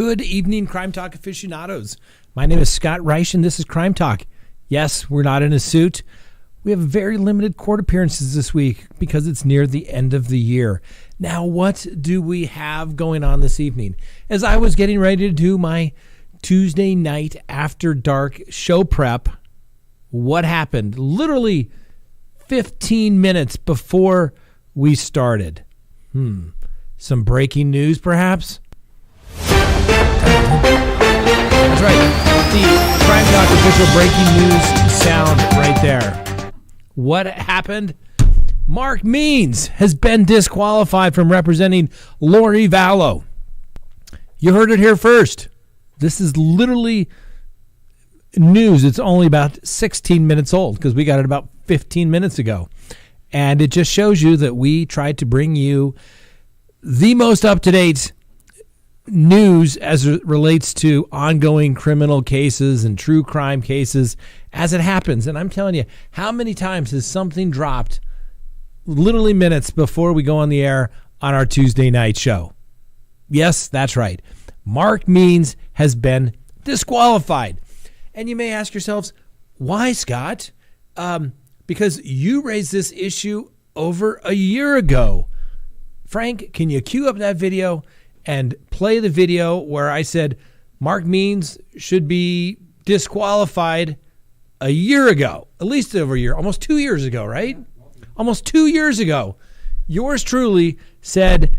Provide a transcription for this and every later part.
Good evening, Crime Talk aficionados. My name is Scott Reich, and this is Crime Talk. Yes, we're not in a suit. We have very limited court appearances this week because it's near the end of the year. Now, what do we have going on this evening? As I was getting ready to do my Tuesday night after dark show prep, what happened? Literally 15 minutes before we started. Some breaking news, perhaps? That's right. The Crime Talk official breaking news sound right there. What happened? Mark Means has been disqualified from representing Lori Vallow. You heard it here first. This is literally news. It's only about 16 minutes old because we got it about 15 minutes ago. And it just shows you that we tried to bring you the most up-to-date news as it relates to ongoing criminal cases and true crime cases as it happens. And I'm telling you, how many times has something dropped literally minutes before we go on the air on our Tuesday night show? Yes, that's right. Mark Means has been disqualified. And you may ask yourselves, why, Scott? Because you raised this issue over a year ago. Frank, can you cue up that video and play the video where I said Mark Means should be disqualified a year ago, at least over a year, almost 2 years ago, right? Almost 2 years ago. Yours truly said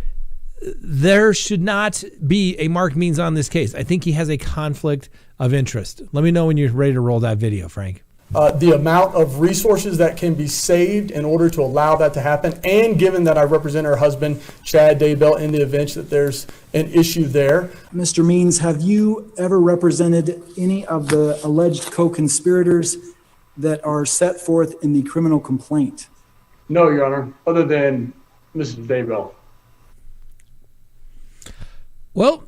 there should not be a Mark Means on this case. I think he has a conflict of interest. Let me know when you're ready to roll that video, Frank. The amount of resources that can be saved in order to allow that to happen, and given that I represent her husband, Chad Daybell, in the event that there's an issue there. Mr. Means, have you ever represented any of the alleged co-conspirators that are set forth in the criminal complaint? No, Your Honor, other than Mrs. Daybell. Well,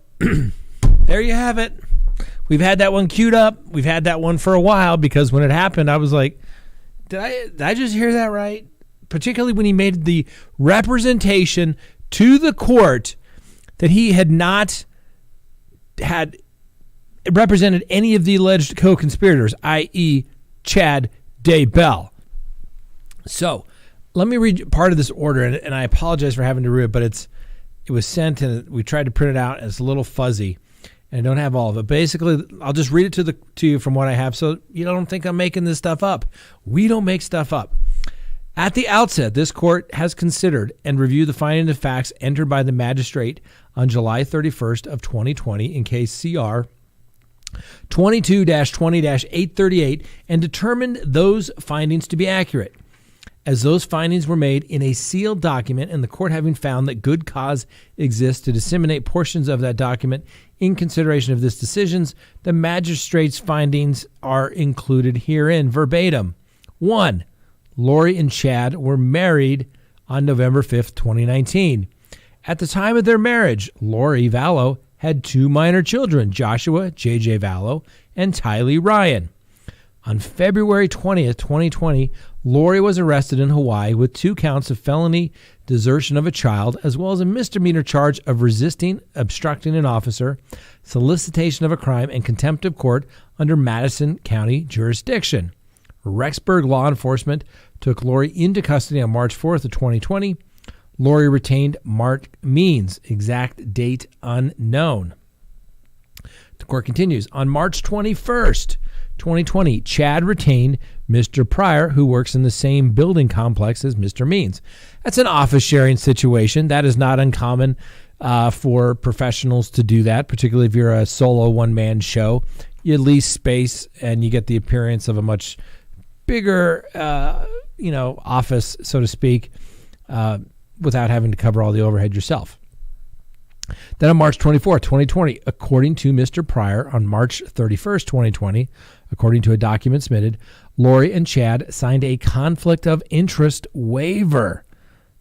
there you have it. We've had that one queued up. We've had that one for a while because when it happened, I was like, did I just hear that right? Particularly when he made the representation to the court that he had not had represented any of the alleged co-conspirators, i.e. Chad Daybell. So let me read part of this order, and I apologize for having to read it, but it was sent and we tried to print it out and it's a little fuzzy. And I don't have all of it. Basically, I'll just read it to you from what I have so you don't think I'm making this stuff up. We don't make stuff up. At the outset, this court has considered and reviewed the finding of facts entered by the magistrate on July 31st of 2020 in case CR 22-20-838 and determined those findings to be accurate. As those findings were made in a sealed document and the court having found that good cause exists to disseminate portions of that document in consideration of this decisions, the magistrate's findings are included herein verbatim. 1. Lori and Chad were married on November 5th, 2019. At the time of their marriage, Lori Vallow had 2 minor children, Joshua J.J. Vallow and Tylee Ryan. On February 20th, 2020, Lori was arrested in Hawaii with 2 counts of felony desertion of a child, as well as a misdemeanor charge of resisting, obstructing an officer, solicitation of a crime, and contempt of court under Madison County jurisdiction. Rexburg law enforcement took Lori into custody on March 4th of 2020. Lori retained Mark Means, exact date unknown. The court continues. On March 21st, 2020, Chad retained Mr. Pryor, who works in the same building complex as Mr. Means. That's an office sharing situation. That is not uncommon for professionals to do that, particularly if you're a solo one-man show. You lease space and you get the appearance of a much bigger, office, so to speak, without having to cover all the overhead yourself. Then on March 24, 2020, according to Mr. Pryor, on March 31st, 2020, according to a document submitted, Lori and Chad signed a conflict of interest waiver.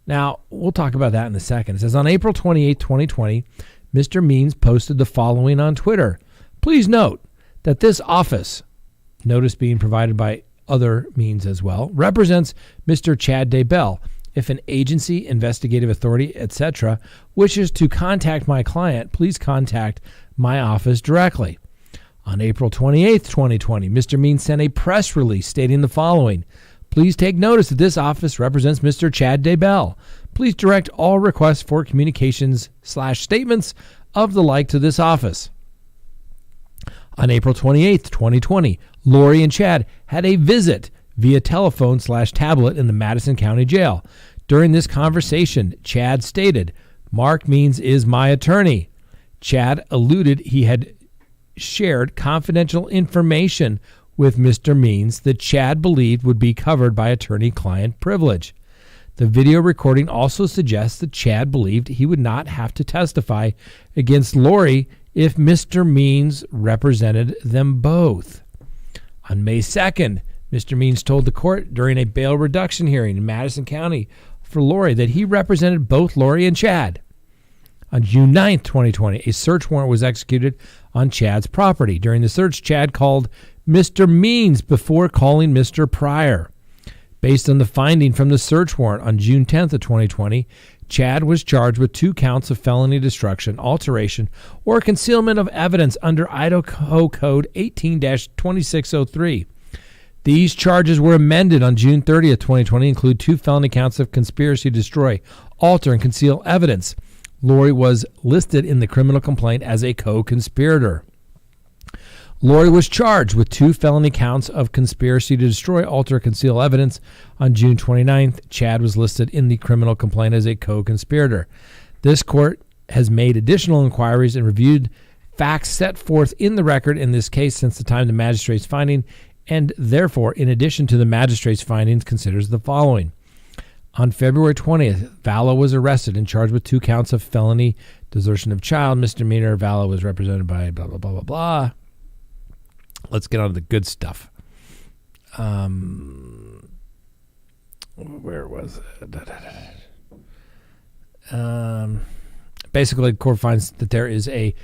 Now, we'll talk about that in a second. It says, on April 28, 2020, Mr. Means posted the following on Twitter. Please note that this office, notice being provided by other means as well, represents Mr. Chad Daybell. If an agency, investigative authority, etc., wishes to contact my client, please contact my office directly. On April 28, 2020, Mr. Means sent a press release stating the following. Please take notice that this office represents Mr. Chad Daybell. Please direct all requests for communications/statements of the like to this office. On April 28, 2020, Lori and Chad had a visit via telephone/tablet in the Madison County Jail. During this conversation, Chad stated, Mark Means is my attorney. Chad alluded he had shared confidential information with Mr. Means that Chad believed would be covered by attorney-client privilege. The video recording also suggests that Chad believed he would not have to testify against Lori if Mr. Means represented them both. On May 2nd, Mr. Means told the court during a bail reduction hearing in Madison County for Lori that he represented both Lori and Chad. On June 9th, 2020, a search warrant was executed on Chad's property. During the search, Chad called Mr. Means before calling Mr. Pryor. Based on the finding from the search warrant on June 10th of 2020, Chad was charged with 2 counts of felony destruction, alteration, or concealment of evidence under Idaho Code 18-2603. These charges were amended on June 30th, 2020, include 2 felony counts of conspiracy to destroy, alter, and conceal evidence. Lori was listed in the criminal complaint as a co-conspirator. Lori was charged with 2 felony counts of conspiracy to destroy, alter, conceal evidence. On June 29th, Chad was listed in the criminal complaint as a co-conspirator. This court has made additional inquiries and reviewed facts set forth in the record in this case since the time of the magistrate's finding, and therefore, in addition to the magistrate's findings, considers the following. On February 20th, Vallow was arrested and charged with 2 counts of felony desertion of child misdemeanor. Vallow was represented by blah, blah, blah, blah, blah. Let's get on to the good stuff. Where was it? Basically, the court finds that there is a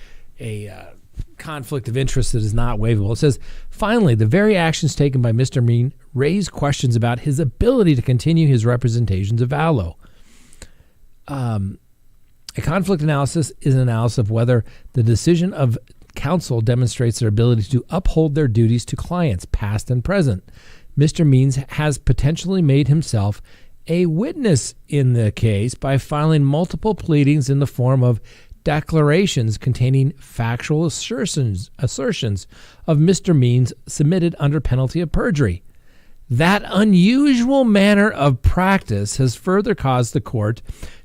conflict of interest that is not waivable. It says, finally, the very actions taken by Mr. Mean raise questions about his ability to continue his representations of Vallow. A conflict analysis is an analysis of whether the decision of counsel demonstrates their ability to uphold their duties to clients, past and present. Mr. Means has potentially made himself a witness in the case by filing multiple pleadings in the form of declarations containing factual assertions of Mr. Means submitted under penalty of perjury. That unusual manner of practice has further caused the court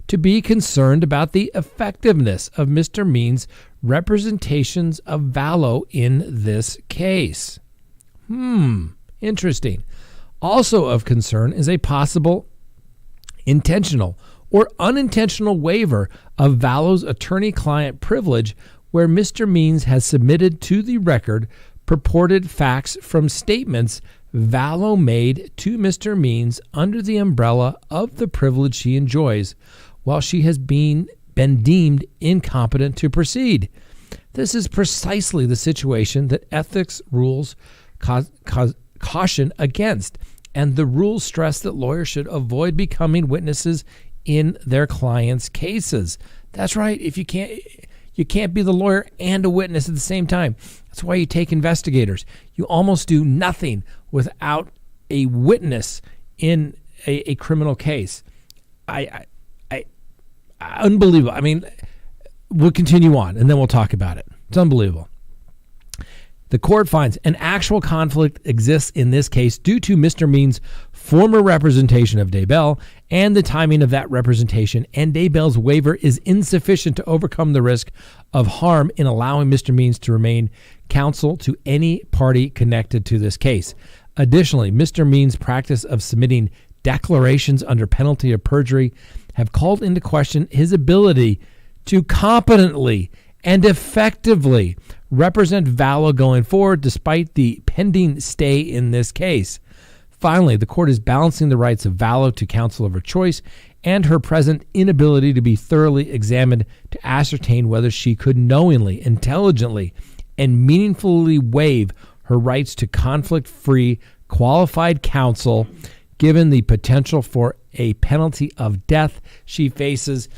to be concerned about the effectiveness of Mr. Means' representations of Vallow in this case. Interesting. Also of concern is a possible intentional or unintentional waiver of Vallow's attorney-client privilege where Mr. Means has submitted to the record purported facts from statements Vallow made to Mr. Means under the umbrella of the privilege she enjoys while she has been deemed incompetent to proceed. This is precisely the situation that ethics rules caution against, and the rules stress that lawyers should avoid becoming witnesses in their clients' cases. That's right. If you can't be the lawyer and a witness at the same time. That's why you take investigators. You almost do nothing without a witness in a criminal case. Unbelievable. I mean, we'll continue on and then we'll talk about it. It's unbelievable. The court finds an actual conflict exists in this case due to Mr. Means' former representation of Daybell and the timing of that representation, and Daybell's waiver is insufficient to overcome the risk of harm in allowing Mr. Means to remain counsel to any party connected to this case. Additionally, Mr. Means' practice of submitting declarations under penalty of perjury have called into question his ability to competently and effectively represent Vallow going forward despite the pending stay in this case. Finally, the court is balancing the rights of Vallow to counsel of her choice and her present inability to be thoroughly examined to ascertain whether she could knowingly, intelligently, and meaningfully waive her rights to conflict-free, qualified counsel given the potential for a penalty of death she faces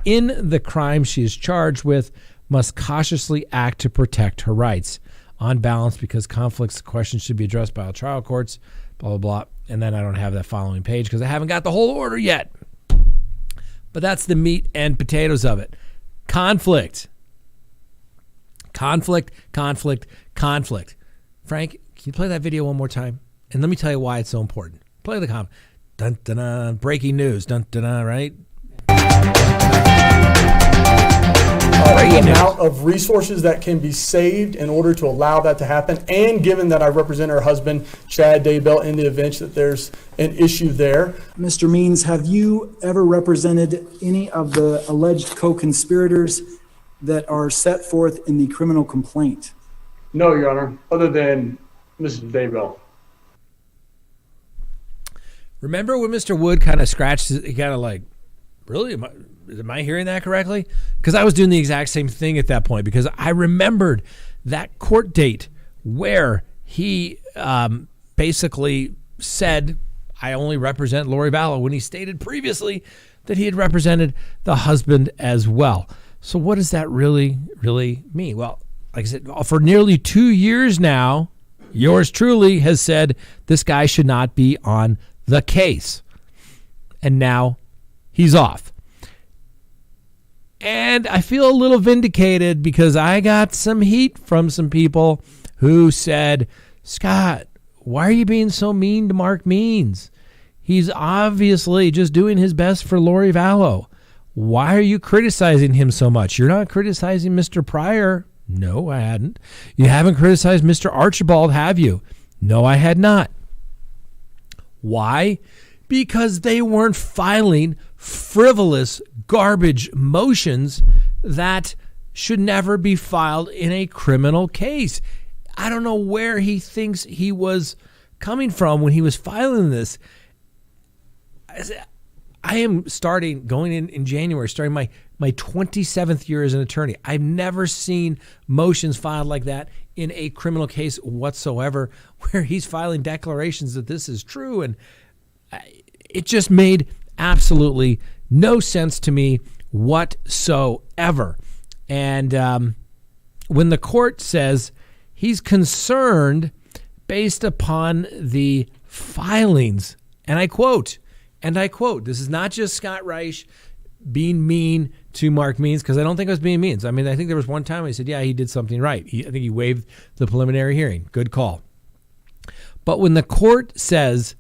in the crime she is charged with. must cautiously act to protect her rights. On balance, because conflicts questions should be addressed by all trial courts, blah, blah, blah. And then I don't have that following page because I haven't got the whole order yet. But that's the meat and potatoes of it. Conflict. Conflict, conflict, conflict. Frank, can you play that video one more time? And let me tell you why it's so important. Play the conflict. Dun, dun, dun, breaking news. Dun, dun, dun, right? The amount of resources that can be saved in order to allow that to happen, and given that I represent her husband, Chad Daybell, in the event that there's an issue there. Mr. Means, have you ever represented any of the alleged co-conspirators that are set forth in the criminal complaint? No, Your Honor, other than Mrs. Daybell. Remember when Mr. Wood kind of scratched, he kind of like, really? Am I hearing that correctly? Because I was doing the exact same thing at that point, because I remembered that court date where he basically said, I only represent Lori Vallow, when he stated previously that he had represented the husband as well. So what does that really mean? Well, like I said, for nearly 2 years now, yours truly has said this guy should not be on the case. And now he's off. And I feel a little vindicated because I got some heat from some people who said, Scott, why are you being so mean to Mark Means? He's obviously just doing his best for Lori Vallow. Why are you criticizing him so much? You're not criticizing Mr. Pryor. No, I hadn't. You haven't criticized Mr. Archibald, have you? No, I had not. Why? Because they weren't filing frivolous garbage motions that should never be filed in a criminal case. I don't know where he thinks he was coming from when he was filing this. I am going in January, starting my 27th year as an attorney. I've never seen motions filed like that in a criminal case whatsoever, where he's filing declarations that this is true. And it just made absolutely no sense to me whatsoever. And when the court says he's concerned based upon the filings, and I quote, this is not just Scott Reich being mean to Mark Means, because I don't think it was being mean. I mean, I think there was one time he said, yeah, he did something right. I think he waived the preliminary hearing. Good call. But when the court says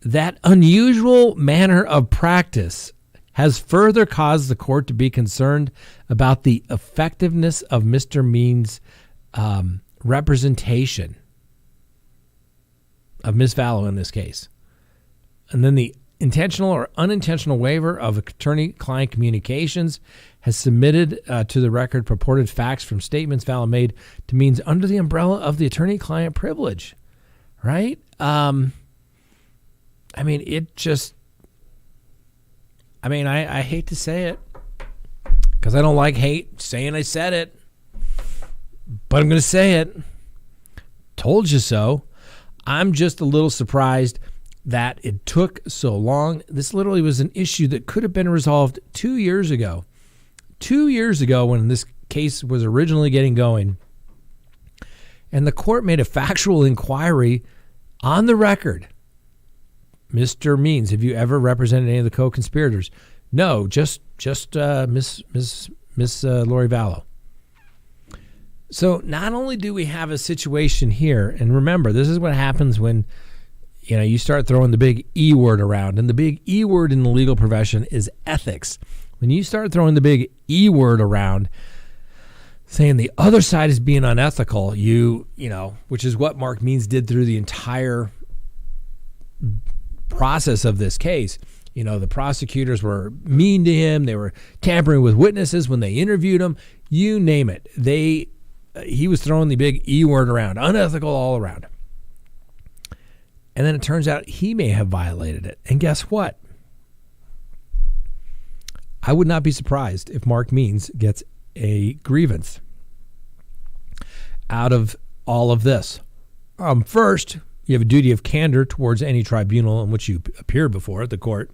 that unusual manner of practice has further caused the court to be concerned about the effectiveness of Mr. Means' representation of Ms. Vallow in this case, and then the intentional or unintentional waiver of attorney-client communications has submitted to the record purported facts from statements Vallow made to Means under the umbrella of the attorney-client privilege, right? I mean, I hate to say it because I don't like saying I said it, but I'm going to say it. Told you so. I'm just a little surprised that it took so long. This literally was an issue that could have been resolved 2 years ago. 2 years ago when this case was originally getting going. And the court made a factual inquiry on the record. Mr. Means, have you ever represented any of the co-conspirators? No, just Miss Lori Vallow. So not only do we have a situation here, and remember, this is what happens when you start throwing the big E word around, and the big E word in the legal profession is ethics. When you start throwing the big E word around, saying the other side is being unethical, which is what Mark Means did through the entire process of this case. The prosecutors were mean to him. They were tampering with witnesses when they interviewed him. You name it. He was throwing the big E word around, unethical all around. And then it turns out he may have violated it. And guess what? I would not be surprised if Mark Means gets a grievance out of all of this. First, you have a duty of candor towards any tribunal in which you appeared before at the court.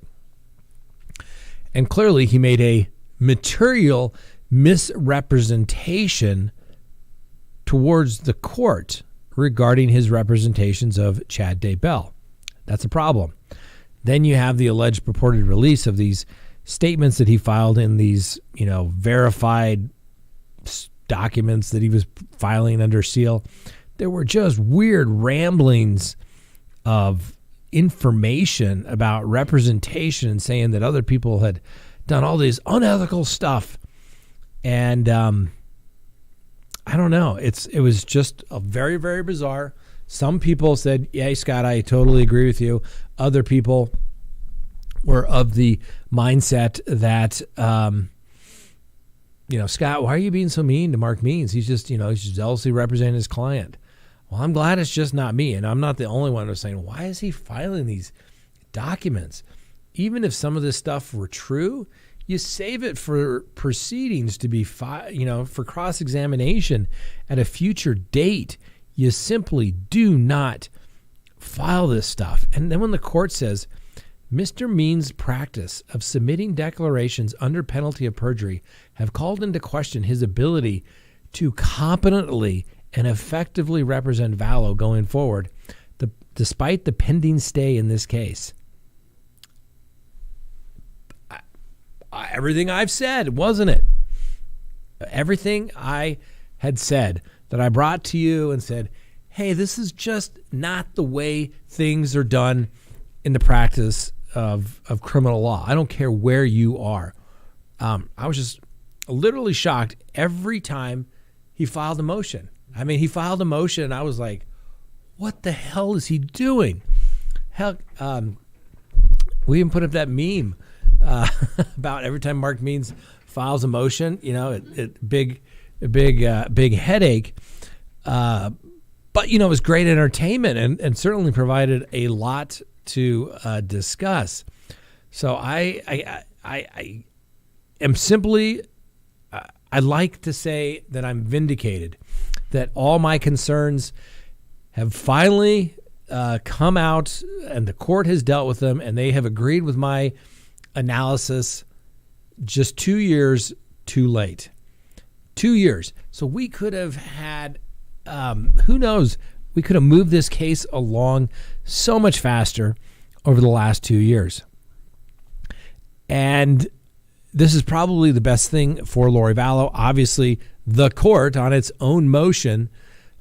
And clearly he made a material misrepresentation towards the court regarding his representations of Chad Daybell. That's a problem. Then you have the alleged purported release of these statements that he filed in these, verified documents that he was filing under seal. There were just weird ramblings of information about representation and saying that other people had done all this unethical stuff. And I don't know. It was just a very, very bizarre. Some people said, yeah, Scott, I totally agree with you. Other people were of the mindset that, Scott, why are you being so mean to Mark Means? He's just, he's zealously representing his client. Well, I'm glad it's just not me. And I'm not the only one who's saying, why is he filing these documents? Even if some of this stuff were true, you save it for proceedings to be, for cross-examination at a future date. You simply do not file this stuff. And then when the court says, Mr. Means' practice of submitting declarations under penalty of perjury have called into question his ability to competently and effectively represent Vallow going forward, despite the pending stay in this case. Everything I've said, wasn't it? Everything I had said that I brought to you and said, hey, this is just not the way things are done in the practice of criminal law. I don't care where you are. I was just literally shocked every time he filed a motion. I mean, he filed a motion and I was like, what the hell is he doing? Hell, we even put up that meme about every time Mark Means files a motion, big headache. But, it was great entertainment and certainly provided a lot to discuss. So I am simply, I'd like to say that I'm vindicated, that all my concerns have finally come out and the court has dealt with them and they have agreed with my analysis just 2 years too late. 2 years. So we could have had, who knows, we could have moved this case along so much faster over the last 2 years. And this is probably the best thing for Lori Vallow. Obviously, the court, on its own motion,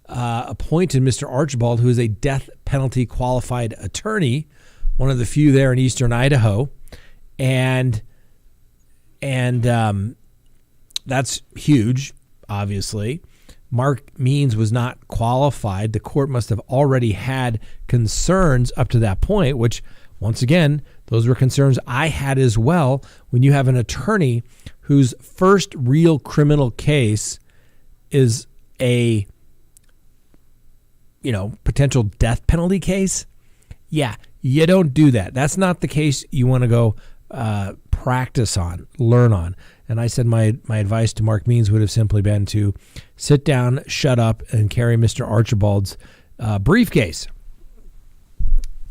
appointed Mr. Archibald, who is a death penalty qualified attorney, one of the few there in eastern Idaho. And that's huge, obviously. Mark Means was not qualified. The court must have already had concerns up to that point, which, once again, those were concerns I had as well. When you have an attorney whose first real criminal case is a, potential death penalty case, yeah, you don't do that. That's not the case you want to go practice on, learn on. And I said my advice to Mark Means would have simply been to sit down, shut up, and carry Mr. Archibald's briefcase.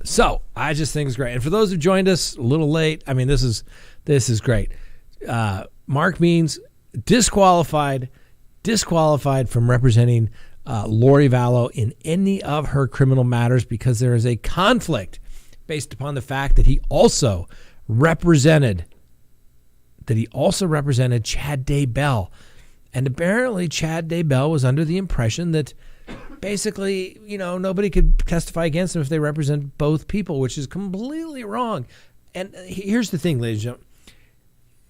So I just think it's great. And for those who joined us a little late, I mean, this is great. Mark Means disqualified from representing Lori Vallow in any of her criminal matters because there is a conflict based upon the fact that he also represented Chad Daybell. And apparently Chad Daybell was under the impression that basically, nobody could testify against him if they represent both people, which is completely wrong. And here's the thing, ladies and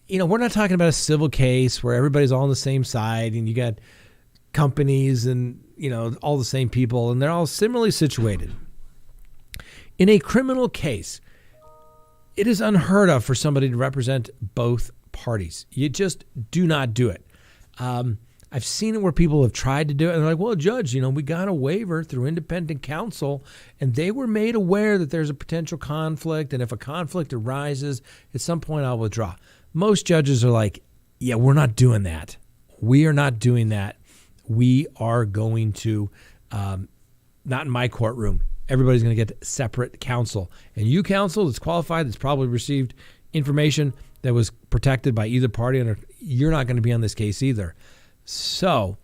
gentlemen. We're not talking about a civil case where everybody's all on the same side and you got companies and, all the same people and they're all similarly situated. In a criminal case, it is unheard of for somebody to represent both parties. You just do not do it. I've seen it where people have tried to do it and they're like, well, Judge, we got a waiver through independent counsel and they were made aware that there's a potential conflict. And if a conflict arises, at some point I'll withdraw. Most judges are like, yeah, we're not doing that. We are not doing that. We are going to, not in my courtroom. Everybody's going to get separate counsel. And you counsel that's qualified, that's probably received information, that was protected by either party, and you're not going to be on this case either. So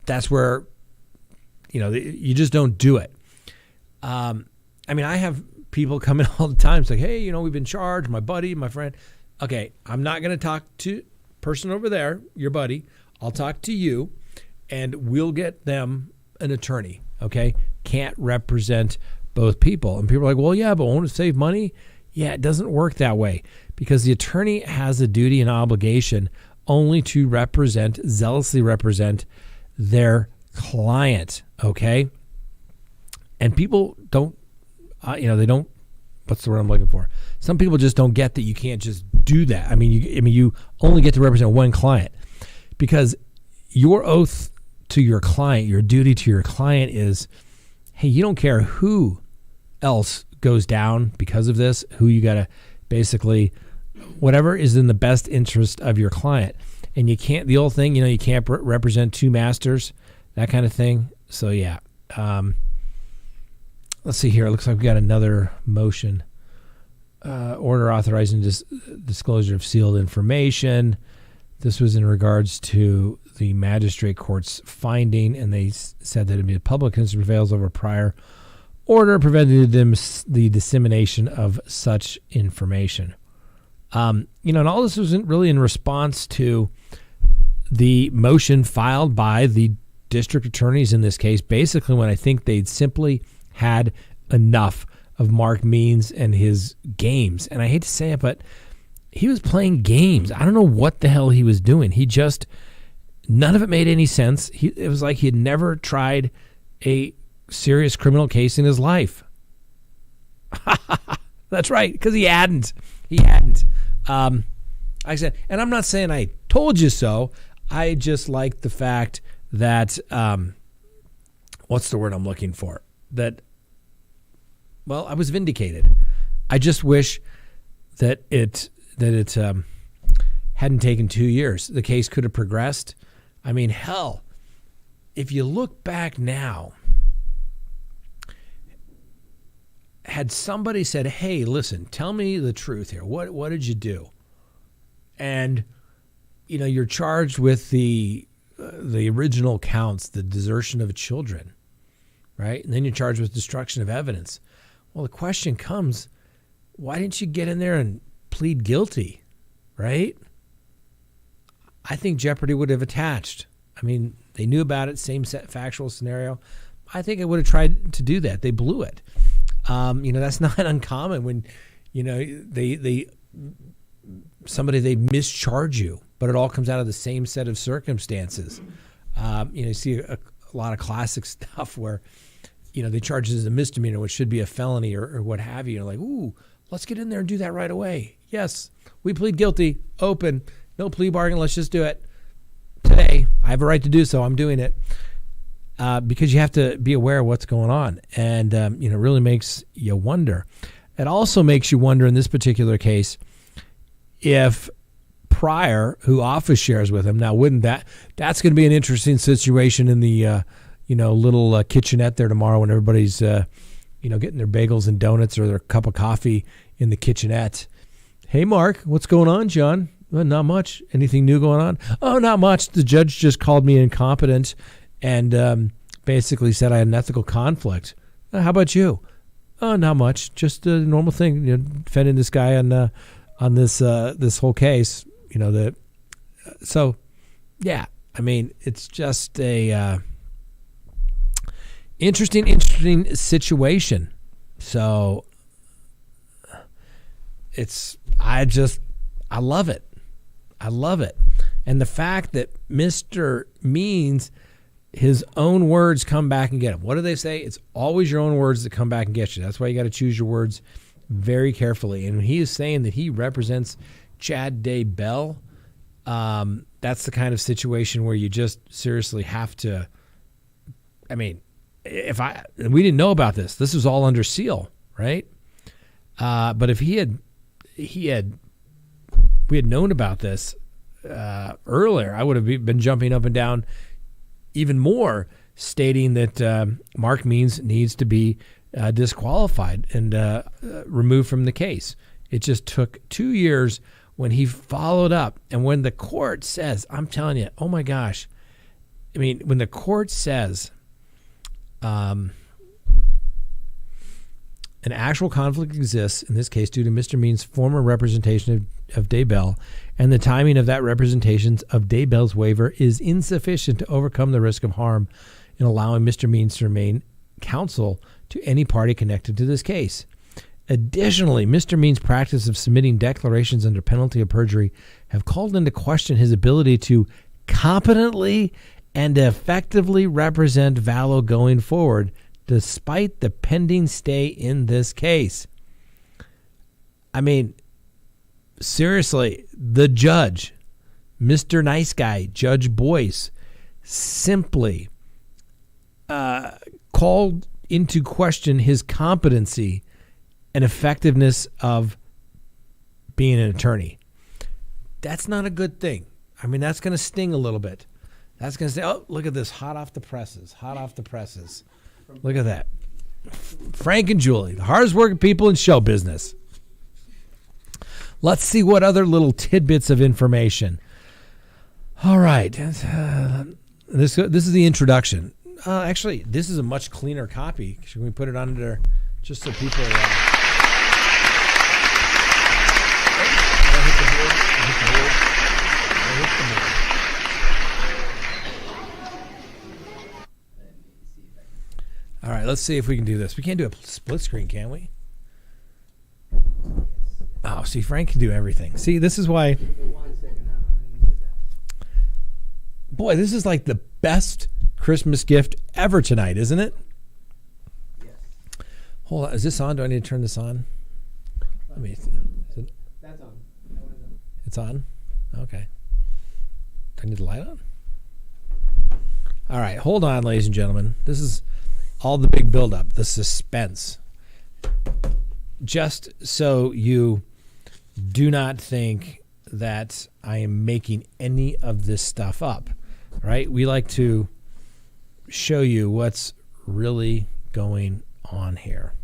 that's where, you just don't do it. I have people come in all the time. It's like, hey, we've been charged, my buddy, my friend. Okay, I'm not going to talk to person over there, your buddy. I'll talk to you, and we'll get them an attorney, okay? Can't represent both people. And people are like, well, yeah, but won't it save money? Yeah, it doesn't work that way, because the attorney has a duty and obligation only to zealously represent their client, okay? And people don't, they don't, what's the word I'm looking for? Some people just don't get that you can't just do that. You only get to represent one client, because your oath to your client, your duty to your client is, hey, you don't care who else goes down because of this, who you got to basically, whatever is in the best interest of your client. And you can't, the old thing, you can't represent two masters, that kind of thing. So yeah. Let's see here. It looks like we got another motion. Order authorizing disclosure of sealed information. This was in regards to the magistrate court's finding, and they said that the public interest prevails over prior order prevented the dissemination of such information. And all this wasn't really in response to the motion filed by the district attorneys in this case, basically when I think they'd simply had enough of Mark Means and his games. And I hate to say it, but he was playing games. I don't know what the hell he was doing. None of it made any sense. It was like he had never tried a serious criminal case in his life. That's right, because he hadn't. Like I said, and I'm not saying I told you so. I just like the fact that, what's the word I'm looking for? I was vindicated. I just wish that it hadn't taken 2 years. The case could have progressed. Hell, if you look back now, had somebody said, hey, listen, tell me the truth here. What did you do? And, you're charged with the original counts, the desertion of children, right? And then you're charged with destruction of evidence. Well, the question comes, why didn't you get in there and plead guilty, right? I think jeopardy would have attached. They knew about it, same set factual scenario. I think I would have tried to do that. They blew it. That's not uncommon when, they mischarge you, but it all comes out of the same set of circumstances. You see a lot of classic stuff where, they charge it as a misdemeanor, which should be a felony or what have you. You're like, ooh, let's get in there and do that right away. Yes, we plead guilty, open, no plea bargain. Let's just do it today. I have a right to do so. I'm doing it. Because you have to be aware of what's going on. And, it really makes you wonder. It also makes you wonder in this particular case if Pryor, who office shares with him, now wouldn't that's going to be an interesting situation in the, little kitchenette there tomorrow when everybody's, getting their bagels and donuts or their cup of coffee in the kitchenette. Hey, Mark, what's going on, John? Well, not much. Anything new going on? Oh, not much. The judge just called me incompetent and basically said I had an ethical conflict. How about you? Oh, not much. Just a normal thing. Defending this guy on this whole case. So, yeah. It's just a interesting situation. So, I love it. I love it. And the fact that Mr. Means, his own words come back and get him. What do they say? It's always your own words that come back and get you. That's why you got to choose your words very carefully. And when he is saying that he represents Chad Daybell, that's the kind of situation where you just seriously have to. We didn't know about this. This was all under seal, right? But if we had known about this earlier, I would have been jumping up and down even more, stating that Mark Means needs to be disqualified and removed from the case. It just took 2 years when he followed up. And when the court says, I'm telling you, oh my gosh. I mean, when the court says an actual conflict exists, in this case due to Mr. Means' former representation of Daybell, and the timing of that representation of Daybell's waiver is insufficient to overcome the risk of harm in allowing Mr. Means to remain counsel to any party connected to this case. Additionally, Mr. Means' practice of submitting declarations under penalty of perjury have called into question his ability to competently and effectively represent Vallow going forward, despite the pending stay in this case. I mean, seriously, the judge, Mr. Nice Guy, Judge Boyce, simply called into question his competency and effectiveness of being an attorney. That's not a good thing. I mean, that's going to sting a little bit. That's going to say, oh, look at this, hot off the presses. Look at that. Frank and Julie, the hardest working people in show business. Let's see what other little tidbits of information. All right. This is the introduction. Actually, this is a much cleaner copy. Should we put it under just so people... All right, let's see if we can do this. We can't do a split screen, can we? Oh, see, Frank can do everything. See, this is why... Boy, this is like the best Christmas gift ever tonight, isn't it? Yes. Hold on. Is this on? Do I need to turn this on? Let me... That's on. It's on? Okay. Do I need the light on? All right, hold on, ladies and gentlemen. This is all the big buildup, the suspense. Just so you do not think that I am making any of this stuff up, right? We like to show you what's really going on here.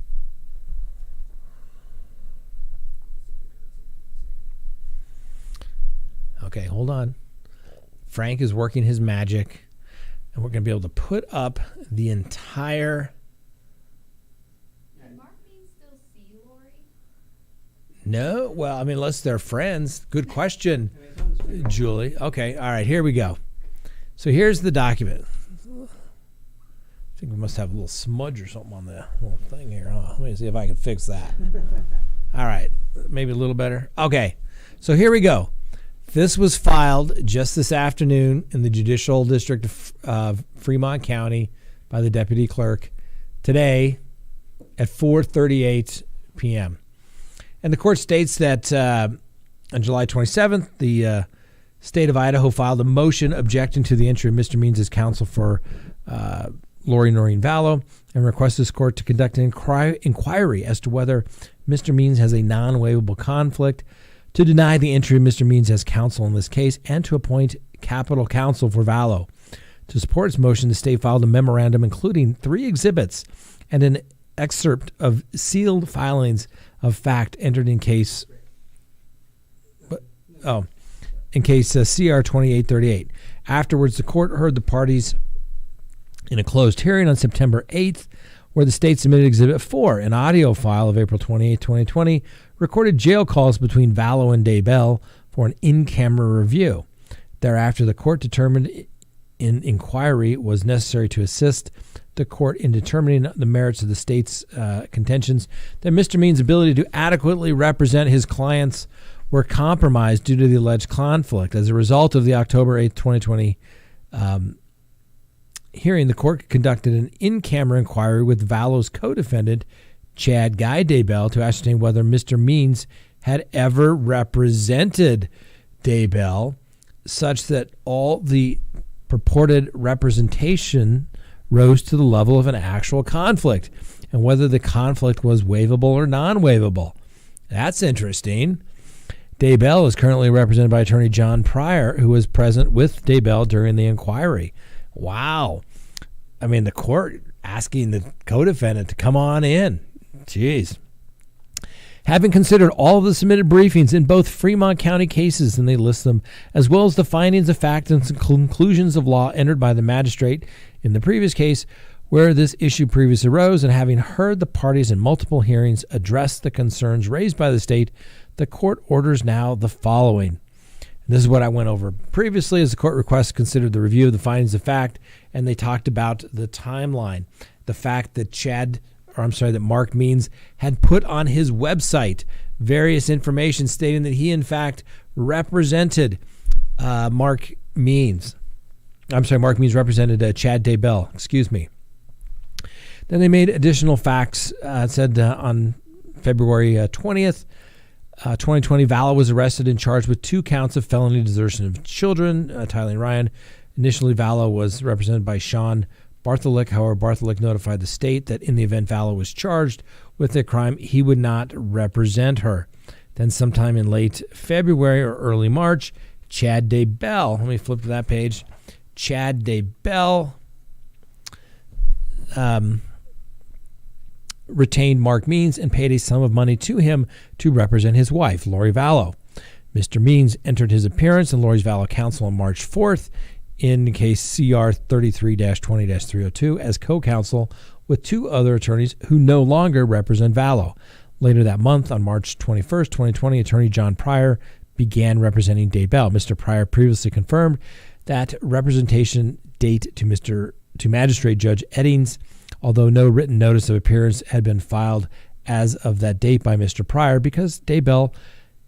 Okay, hold on. Frank is working his magic. And we're going to be able to put up the entire... Can Mark Means still see Lori? No? Well, I mean, unless they're friends. Good question, Julie. Okay, all right, here we go. So here's the document. I think we must have a little smudge or something on the little thing here. Let me see if I can fix that. All right, maybe a little better. Okay, so here we go. This was filed just this afternoon in the Judicial District of Fremont County by the Deputy Clerk today at 4:38 p.m. And the court states that on July 27th, the state of Idaho filed a motion objecting to the entry of Mr. Means as counsel for Lori Noreen Vallow and requests this court to conduct an inquiry as to whether Mr. Means has a non-waivable conflict, to deny the entry of Mr. Means as counsel in this case, and to appoint capital counsel for Vallow. To support its motion, the state filed a memorandum including 3 exhibits and an excerpt of sealed filings of fact entered in case CR 2838. Afterwards, the court heard the parties in a closed hearing on September 8th, where the state submitted Exhibit 4, an audio file of April 28, 2020, recorded jail calls between Vallow and Daybell for an in-camera review. Thereafter, the court determined an inquiry was necessary to assist the court in determining the merits of the state's contentions that Mr. Means' ability to adequately represent his clients were compromised due to the alleged conflict. As a result of the October 8, 2020 hearing, the court conducted an in-camera inquiry with Vallow's co-defendant, Chad Guy Daybell, to ascertain whether Mr. Means had ever represented Daybell such that all the purported representation rose to the level of an actual conflict, and whether the conflict was waivable or non-waivable. That's interesting. Daybell is currently represented by attorney John Pryor, who was present with Daybell during the inquiry. Wow. I mean, the court asking the co-defendant to come on in. Jeez. Having considered all of the submitted briefings in both Fremont County cases, and they list them, as well as the findings of fact and conclusions of law entered by the magistrate in the previous case where this issue previously arose, and having heard the parties in multiple hearings address the concerns raised by the state, the court orders now the following. And this is what I went over previously as the court request considered the review of the findings of fact, and they talked about the timeline, the fact that that Mark Means had put on his website various information stating that he in fact represented Mark Means represented Chad Daybell, Then they made additional facts. Said on February 20th, 2020, Vallow was arrested and charged with 2 counts of felony desertion of children, Tyler and Ryan. Initially, Vallow was represented by Sean Bartholick. However, Bartholick notified the state that in the event Vallow was charged with a crime, he would not represent her. Then sometime in late February or early March, Chad Daybell, let me flip to that page, Chad Daybell retained Mark Means and paid a sum of money to him to represent his wife, Lori Vallow. Mr. Means entered his appearance in Lori's Vallow counsel on March 4th in case CR 33-20-302 as co-counsel with 2 other attorneys who no longer represent Vallow. Later that month, on March 21st, 2020, attorney John Pryor began representing Daybell. Mr. Pryor previously confirmed that representation date to Magistrate Judge Eddings, although no written notice of appearance had been filed as of that date by Mr. Pryor because Daybell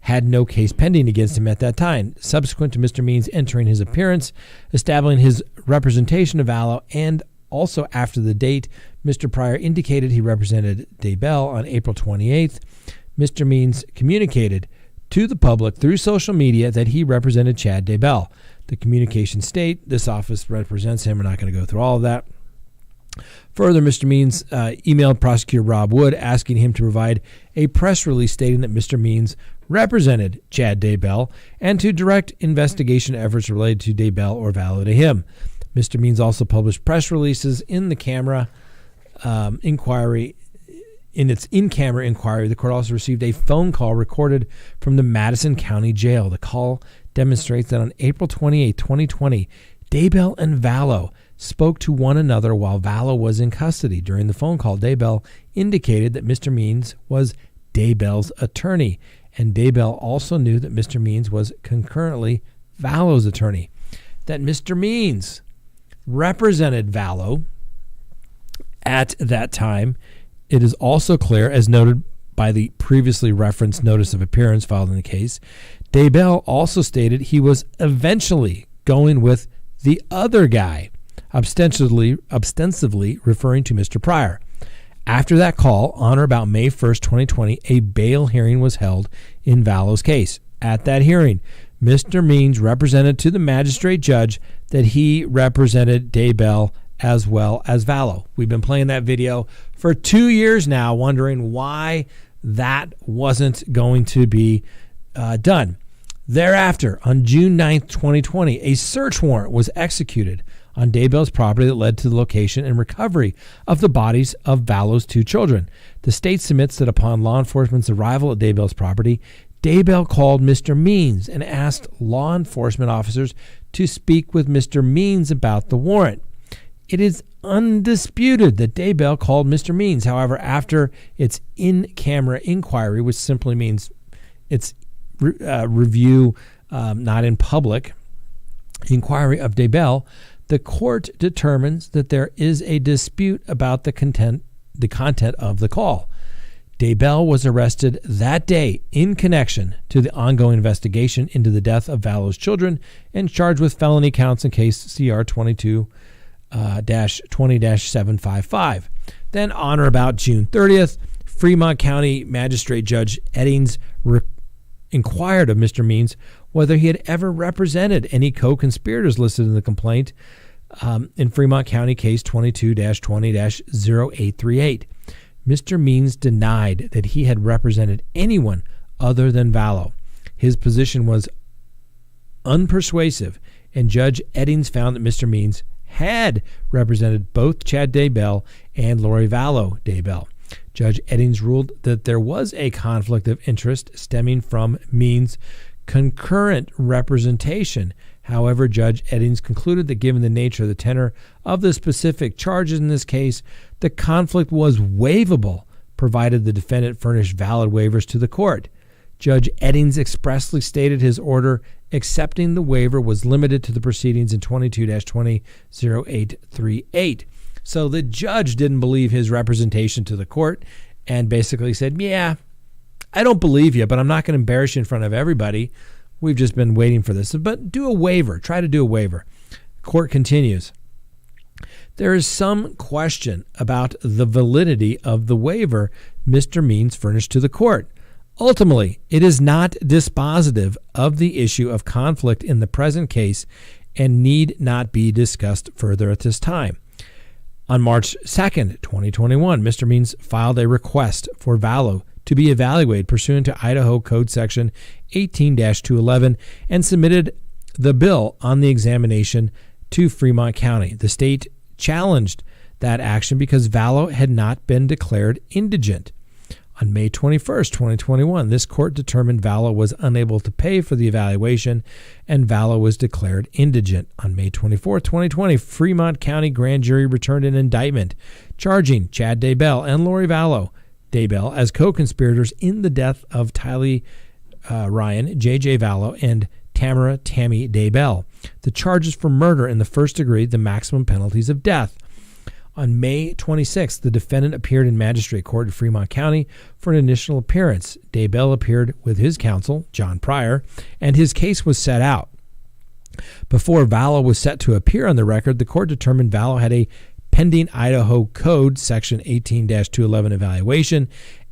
had no case pending against him at that time. Subsequent to Mr. Means entering his appearance, establishing his representation of Vallow, and also after the date Mr. Pryor indicated he represented Daybell on April 28th, Mr. Means communicated to the public through social media that he represented Chad Daybell. The communication state, this office represents him. We're not going to go through all of that. Further, Mr. Means emailed Prosecutor Rob Wood asking him to provide a press release stating that Mr. Means represented Chad Daybell and to direct investigation efforts related to Daybell or Vallow to him. Mr. Means also published press releases in the camera inquiry. In its in-camera inquiry, the court also received a phone call recorded from the Madison County Jail. The call demonstrates that on April 28, 2020, Daybell and Vallow spoke to one another while Vallow was in custody. During the phone call, Daybell indicated that Mr. Means was Daybell's attorney, and Daybell also knew that Mr. Means was concurrently Vallow's attorney. That Mr. Means represented Vallow at that time. It is also clear, as noted by the previously referenced notice of appearance filed in the case, Daybell also stated he was eventually going with the other guy, ostensibly referring to Mr. Pryor. After that call, on or about May 1st, 2020, a bail hearing was held in Vallow's case. At that hearing, Mr. Means represented to the magistrate judge that he represented Daybell as well as Vallow. We've been playing that video for 2 years now, wondering why that wasn't going to be done. Thereafter, on June 9th, 2020, a search warrant was executed on Daybell's property that led to the location and recovery of the bodies of Vallow's 2 children. The state submits that upon law enforcement's arrival at Daybell's property, Daybell called Mr. Means and asked law enforcement officers to speak with Mr. Means about the warrant. It is undisputed that Daybell called Mr. Means. However, after its in-camera inquiry, which simply means it's review, not in public, inquiry of Daybell, the court determines that there is a dispute about the content of the call. Daybell was arrested that day in connection to the ongoing investigation into the death of Vallow's children and charged with felony counts in case CR 22-20-755. Then on or about June 30th, Fremont County Magistrate Judge Eddings inquired of Mr. Means whether he had ever represented any co-conspirators listed in the complaint in Fremont County Case 22-20-0838. Mr. Means denied that he had represented anyone other than Vallow. His position was unpersuasive, and Judge Eddings found that Mr. Means had represented both Chad Daybell and Lori Vallow Daybell. Judge Eddings ruled that there was a conflict of interest stemming from Means' concurrent representation. However, Judge Eddings concluded that given the nature of the tenor of the specific charges in this case, the conflict was waivable, provided the defendant furnished valid waivers to the court. Judge Eddings expressly stated his order accepting the waiver was limited to the proceedings in 22-20-0838. So the judge didn't believe his representation to the court and basically said, yeah, I don't believe you, but I'm not going to embarrass you in front of everybody. We've just been waiting for this. But do a waiver. Try to do a waiver. Court continues. There is some question about the validity of the waiver Mr. Means furnished to the court. Ultimately, it is not dispositive of the issue of conflict in the present case and need not be discussed further at this time. On March 2nd, 2021, Mr. Means filed a request for VALO to be evaluated pursuant to Idaho Code Section 18-211 and submitted the bill on the examination to Fremont County. The state challenged that action because VALO had not been declared indigent. On May 21st, 2021, this court determined VALO was unable to pay for the evaluation and VALO was declared indigent. On May 24th, 2020, Fremont County Grand Jury returned an indictment charging Chad Daybell and Lori Daybell as co-conspirators in the death of Tylee Ryan, J.J. VALO, and Tamara Tammy Daybell. The charges for murder in the first degree, the maximum penalties of death. On May 26th, the defendant appeared in magistrate court in Fremont County for an initial appearance. Daybell appeared with his counsel, John Pryor, and his case was set out. Before VALO was set to appear on the record, the court determined VALO had a pending Idaho Code Section 18-211 evaluation,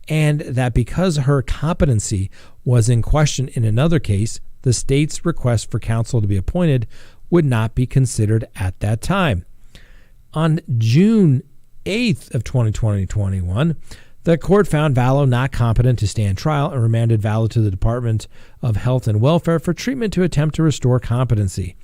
and that because her competency was in question in another case, the state's request for counsel to be appointed would not be considered at that time. On June 8th of 2021, the court found VALO not competent to stand trial and remanded VALO to the Department of Health and Welfare for treatment to attempt to restore competency.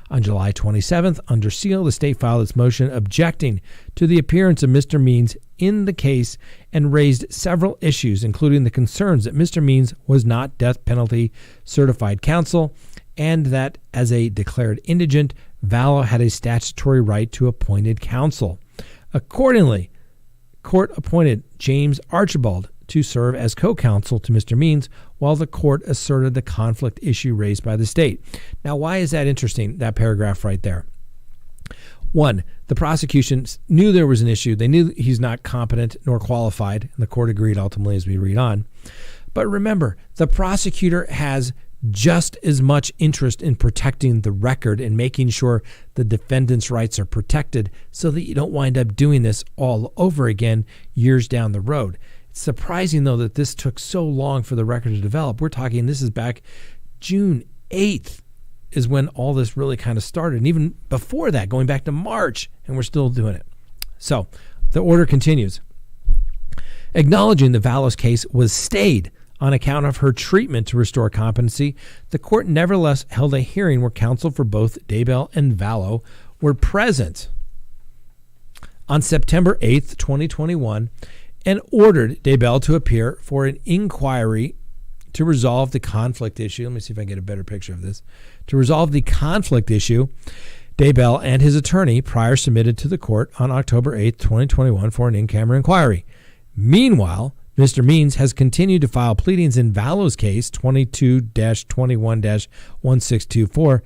On July 27th, under seal, the state filed its motion objecting to the appearance of Mr. Means in the case and raised several issues, including the concerns that Mr. Means was not death penalty certified counsel and that as a declared indigent, VALO had a statutory right to appointed counsel. Accordingly, court appointed James Archibald to serve as co-counsel to Mr. Means while the court asserted the conflict issue raised by the state. Now, why is that interesting, that paragraph right there? One, the prosecution knew there was an issue. They knew he's not competent nor qualified, and the court agreed ultimately as we read on. But remember, the prosecutor has just as much interest in protecting the record and making sure the defendant's rights are protected so that you don't wind up doing this all over again years down the road. It's surprising, though, that this took so long for the record to develop. We're talking, this is back June 8th is when all this really kind of started. And even before that, going back to March, and we're still doing it. So the order continues. Acknowledging the VALO's case was stayed on account of her treatment to restore competency, the court nevertheless held a hearing where counsel for both Daybell and VALO were present. On September 8th, 2021, and ordered Daybell to appear for an inquiry to resolve the conflict issue. Let me see if I can get a better picture of this. To resolve the conflict issue, Daybell and his attorney Pryor submitted to the court on October 8th, 2021 for an in-camera inquiry. Meanwhile, Mr. Means has continued to file pleadings in VALO's case 22-21-1624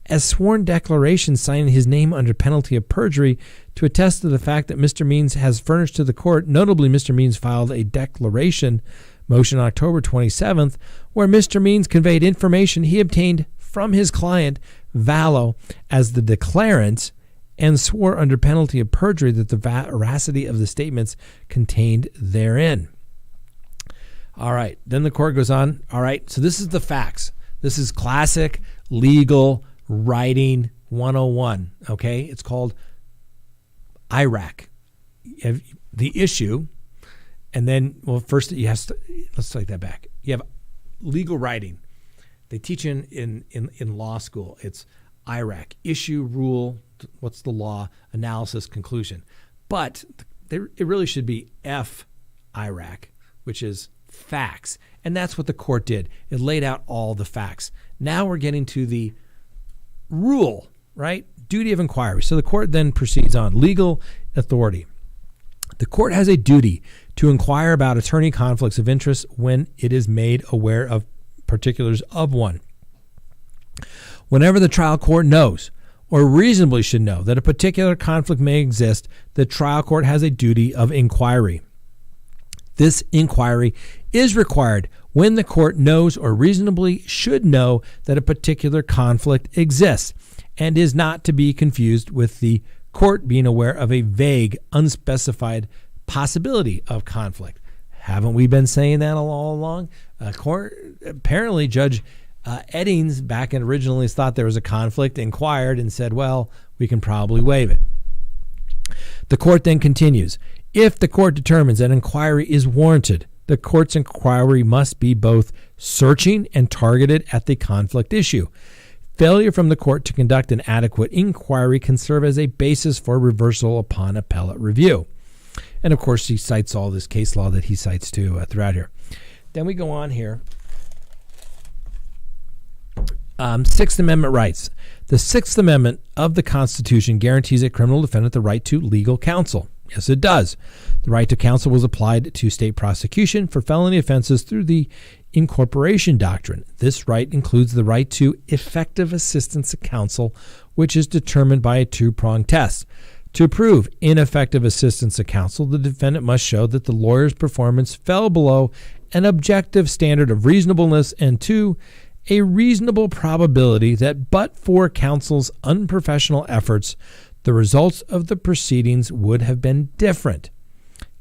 as sworn declarations signing his name under penalty of perjury to attest to the fact that Mr. Means has furnished to the court. Notably, Mr. Means filed a declaration motion on October 27th where Mr. Means conveyed information he obtained from his client, VALO, as the declarant and swore under penalty of perjury that the veracity of the statements contained therein. All right, then the court goes on. All right, so this is the facts. This is classic legal writing 101, okay? It's called IRAC. You have the issue, and then, well, first you have to, let's take that back. You have legal writing. They teach in law school. It's IRAC, issue, rule, what's the law, analysis, conclusion. But it really should be FIRAC, IRAC, which is facts. And that's what the court did. It laid out all the facts. Now we're getting to the rule, right? Duty of inquiry. So the court then proceeds on. Legal authority. The court has a duty to inquire about attorney conflicts of interest when it is made aware of particulars of one. Whenever the trial court knows or reasonably should know that a particular conflict may exist, the trial court has a duty of inquiry. This inquiry is required when the court knows or reasonably should know that a particular conflict exists and is not to be confused with the court being aware of a vague, unspecified possibility of conflict. Haven't we been saying that all along? Apparently, Judge Eddings back and originally thought there was a conflict, inquired, and said, well, we can probably waive it. The court then continues. If the court determines that inquiry is warranted, the court's inquiry must be both searching and targeted at the conflict issue. Failure from the court to conduct an adequate inquiry can serve as a basis for reversal upon appellate review. And of course, he cites all this case law that he cites too throughout here. Then we go on here. Sixth Amendment rights. The Sixth Amendment of the Constitution guarantees a criminal defendant the right to legal counsel. Yes, it does. The right to counsel was applied to state prosecution for felony offenses through the incorporation doctrine. This right includes the right to effective assistance of counsel, which is determined by a two-pronged test. To prove ineffective assistance of counsel, the defendant must show that the lawyer's performance fell below an objective standard of reasonableness, and two, a reasonable probability that but for counsel's unprofessional efforts, the results of the proceedings would have been different.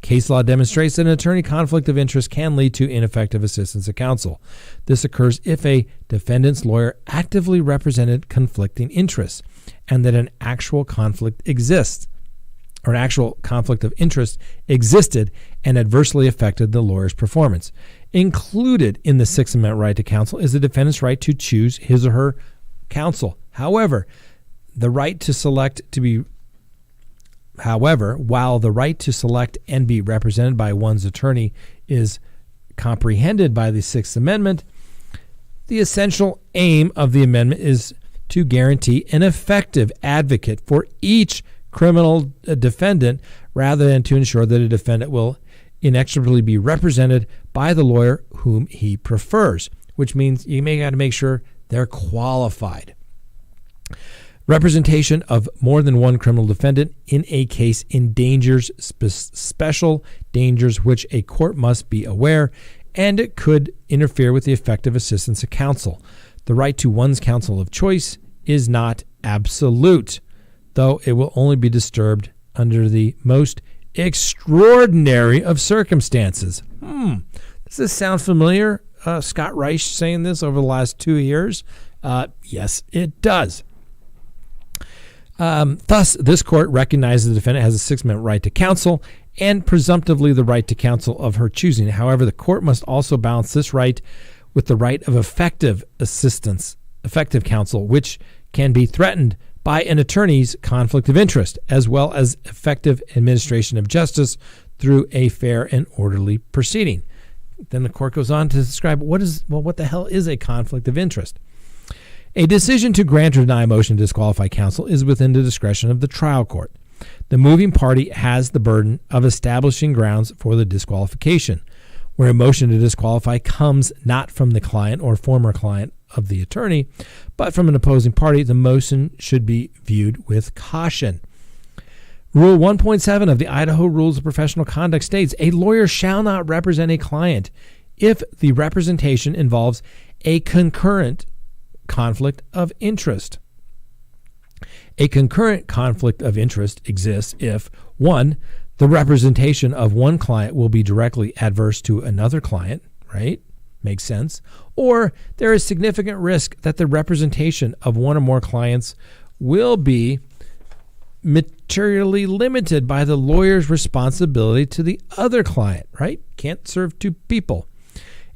Case law demonstrates that an attorney conflict of interest can lead to ineffective assistance of counsel. This occurs if a defendant's lawyer actively represented conflicting interests and that an actual conflict exists, or an actual conflict of interest existed and adversely affected the lawyer's performance. Included in the Sixth Amendment right to counsel is the defendant's right to choose his or her counsel. However, while the right to select and be represented by one's attorney is comprehended by the Sixth Amendment, the essential aim of the amendment is to guarantee an effective advocate for each criminal defendant rather than to ensure that a defendant will inexorably be represented by the lawyer whom he prefers, which means you may got to make sure they're qualified. Representation of more than one criminal defendant in a case endangers special dangers which a court must be aware, and it could interfere with the effective assistance of counsel. The right to one's counsel of choice is not absolute, though it will only be disturbed under the most extraordinary of circumstances. Does this sound familiar? Scott Reich saying this over the last 2 years? Yes, it does. Thus, this court recognizes the defendant has a Sixth Amendment right to counsel and presumptively the right to counsel of her choosing. However, the court must also balance this right with the right of effective counsel, which can be threatened by an attorney's conflict of interest, as well as effective administration of justice through a fair and orderly proceeding. Then the court goes on to describe what the hell is a conflict of interest? A decision to grant or deny a motion to disqualify counsel is within the discretion of the trial court. The moving party has the burden of establishing grounds for the disqualification. Where a motion to disqualify comes not from the client or former client of the attorney, but from an opposing party, the motion should be viewed with caution. Rule 1.7 of the Idaho Rules of Professional Conduct states, a lawyer shall not represent a client if the representation involves a concurrent conflict of interest. A concurrent conflict of interest exists if, 1, the representation of one client will be directly adverse to another client, right? Makes sense. Or there is significant risk that the representation of one or more clients will be materially limited by the lawyer's responsibility to the other client, right? Can't serve two people.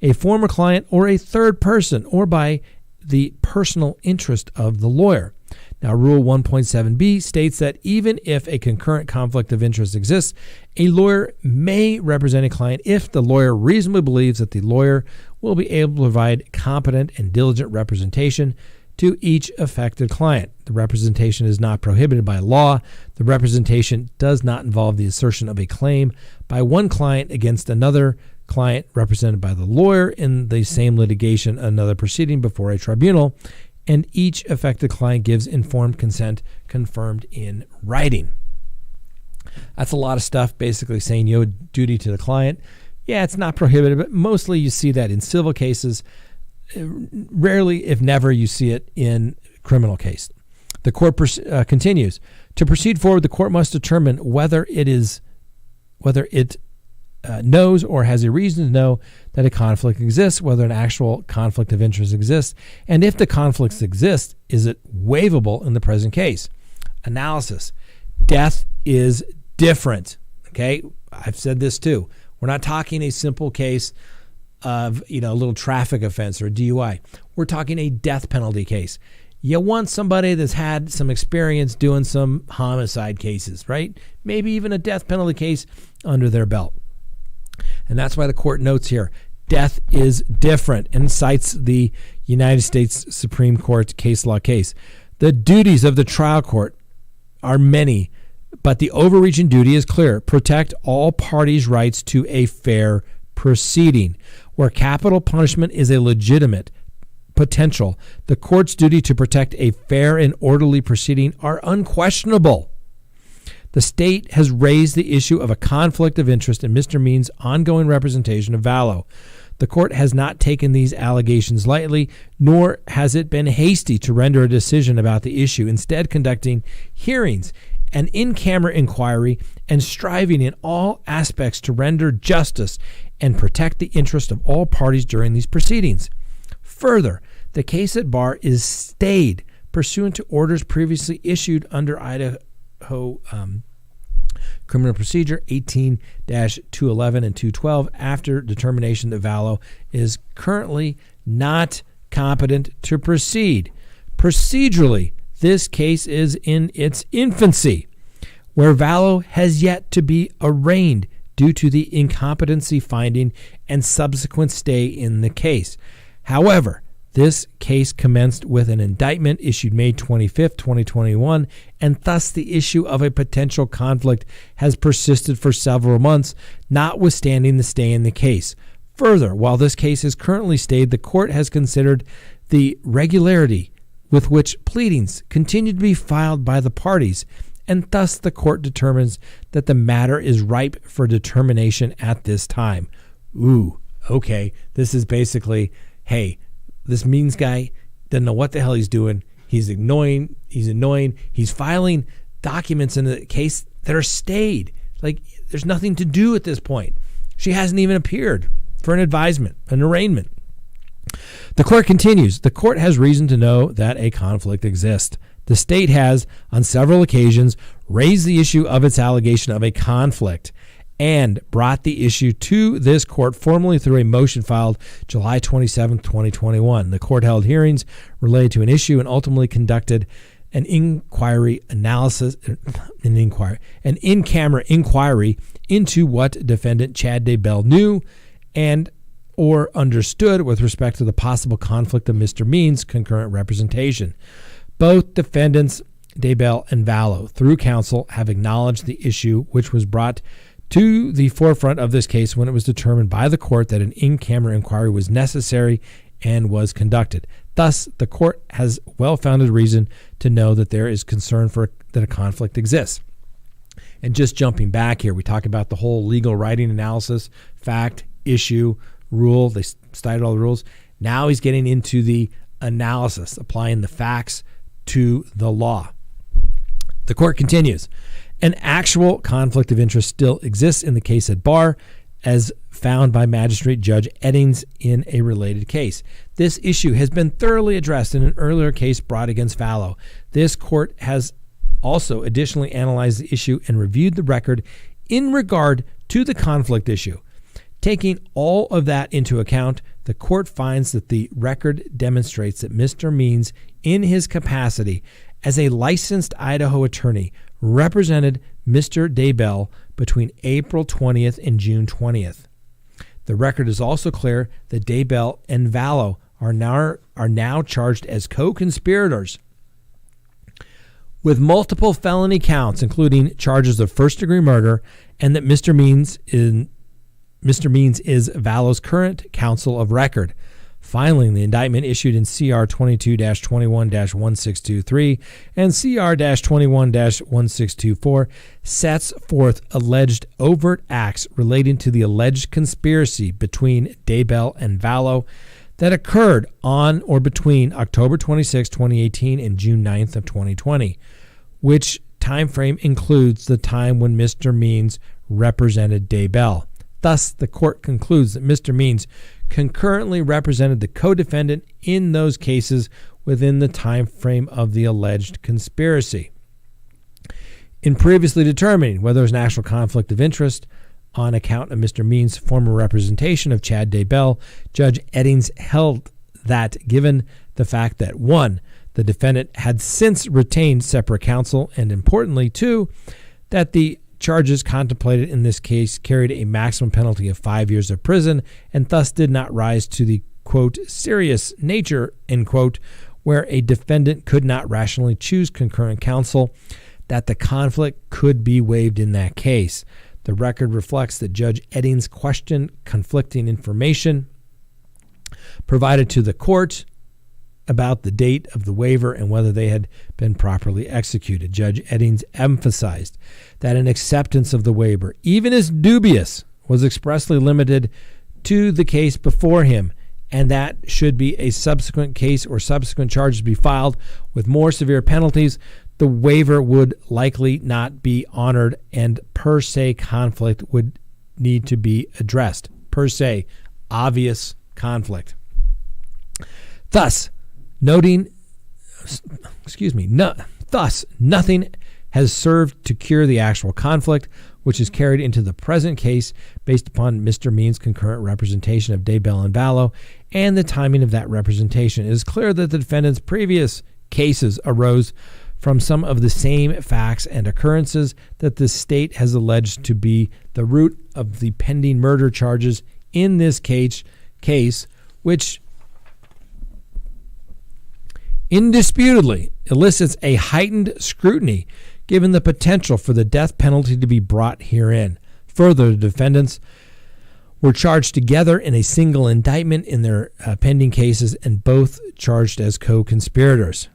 A former client or a third person, or by the personal interest of the lawyer. Now, Rule 1.7b states that even if a concurrent conflict of interest exists, a lawyer may represent a client if the lawyer reasonably believes that the lawyer will be able to provide competent and diligent representation to each affected client. The representation is not prohibited by law. The representation does not involve the assertion of a claim by one client against another client represented by the lawyer in the same litigation, another proceeding before a tribunal, and each affected client gives informed consent confirmed in writing. That's a lot of stuff basically saying you owe duty to the client. Yeah, it's not prohibited, but mostly you see that in civil cases. Rarely, if never, you see it in criminal case. The court continues. To proceed forward, the court must determine whether it knows or has a reason to know that a conflict exists, whether an actual conflict of interest exists, and if the conflicts exist, is it waivable in the present case? Analysis. Death is different. Okay, I've said this too. We're not talking a simple case of a little traffic offense or DUI. We're talking a death penalty case. You want somebody that's had some experience doing some homicide cases, right? Maybe even a death penalty case under their belt. And that's why the court notes here, death is different, and cites the United States Supreme Court case law case. The duties of the trial court are many, but the overreaching duty is clear. Protect all parties' rights to a fair proceeding. Where capital punishment is a legitimate potential, the court's duty to protect a fair and orderly proceeding are unquestionable. The state has raised the issue of a conflict of interest in Mr. Means' ongoing representation of Vallow. The court has not taken these allegations lightly, nor has it been hasty to render a decision about the issue, instead conducting hearings, an in-camera inquiry, and striving in all aspects to render justice and protect the interest of all parties during these proceedings. Further, the case at bar is stayed pursuant to orders previously issued under Idaho Criminal Procedure 18-211 and 212 after determination that Vallow is currently not competent to proceed. Procedurally, this case is in its infancy, where Vallow has yet to be arraigned due to the incompetency finding and subsequent stay in the case. However, this case commenced with an indictment issued May 25, 2021, and thus the issue of a potential conflict has persisted for several months, notwithstanding the stay in the case. Further, while this case is currently stayed, the court has considered the regularity with which pleadings continue to be filed by the parties, and thus the court determines that the matter is ripe for determination at this time. Ooh, okay. This is basically, hey, this Means guy doesn't know what the hell he's doing. He's annoying. He's filing documents in the case that are stayed. Like, there's nothing to do at this point. She hasn't even appeared for an advisement, an arraignment. The court continues. The court has reason to know that a conflict exists. The state has, on several occasions, raised the issue of its allegation of a conflict and brought the issue to this court formally through a motion filed July 27, 2021. The court held hearings related to an issue and ultimately conducted an in-camera inquiry into what defendant Chad Daybell knew and or understood with respect to the possible conflict of Mr. Means' concurrent representation. Both defendants, Daybell and Vallow, through counsel, have acknowledged the issue, which was brought to the forefront of this case when it was determined by the court that an in-camera inquiry was necessary and was conducted. Thus, the court has well-founded reason to know that there is concern that a conflict exists. And just jumping back here, we talk about the whole legal writing analysis, fact, issue, rule. They cited all the rules. Now he's getting into the analysis, applying the facts to the law. The court continues. An actual conflict of interest still exists in the case at bar, as found by Magistrate Judge Eddings in a related case. This issue has been thoroughly addressed in an earlier case brought against Vallow. This court has also additionally analyzed the issue and reviewed the record in regard to the conflict issue. Taking all of that into account, the court finds that the record demonstrates that Mr. Means, in his capacity as a licensed Idaho attorney, represented Mr. Daybell between April 20th and June 20th. The record is also clear that Daybell and Vallow are now charged as co-conspirators with multiple felony counts, including charges of first-degree murder, and that Mr. Means is Vallow's current counsel of record. Finally, the indictment issued in CR 22-21-1623 and CR 21-1624 sets forth alleged overt acts relating to the alleged conspiracy between Daybell and Vallow that occurred on or between October 26, 2018 and June 9th of 2020, which time frame includes the time when Mr. Means represented Daybell. Thus, the court concludes that Mr. Means concurrently represented the co-defendant in those cases within the time frame of the alleged conspiracy. In previously determining whether there was an actual conflict of interest on account of Mr. Means' former representation of Chad Daybell, Judge Eddings held that given the fact that 1, the defendant had since retained separate counsel, and importantly, 2, that the charges contemplated in this case carried a maximum penalty of 5 years of prison and thus did not rise to the, quote, serious nature, end quote, where a defendant could not rationally choose concurrent counsel, that the conflict could be waived in that case. The record reflects that Judge Eddings questioned conflicting information provided to the court about the date of the waiver and whether they had been properly executed. Judge Eddings emphasized that an acceptance of the waiver, even as dubious, was expressly limited to the case before him, and that should be a subsequent case or subsequent charges be filed with more severe penalties, the waiver would likely not be honored and per se conflict would need to be addressed. Per se, obvious conflict. Thus, nothing has served to cure the actual conflict, which is carried into the present case based upon Mr. Means' concurrent representation of Daybell and Vallow and the timing of that representation. It is clear that the defendant's previous cases arose from some of the same facts and occurrences that the state has alleged to be the root of the pending murder charges in this case, which indisputably elicits a heightened scrutiny given the potential for the death penalty to be brought herein. Further, the defendants were charged together in a single indictment in their pending cases and both charged as co-conspirators.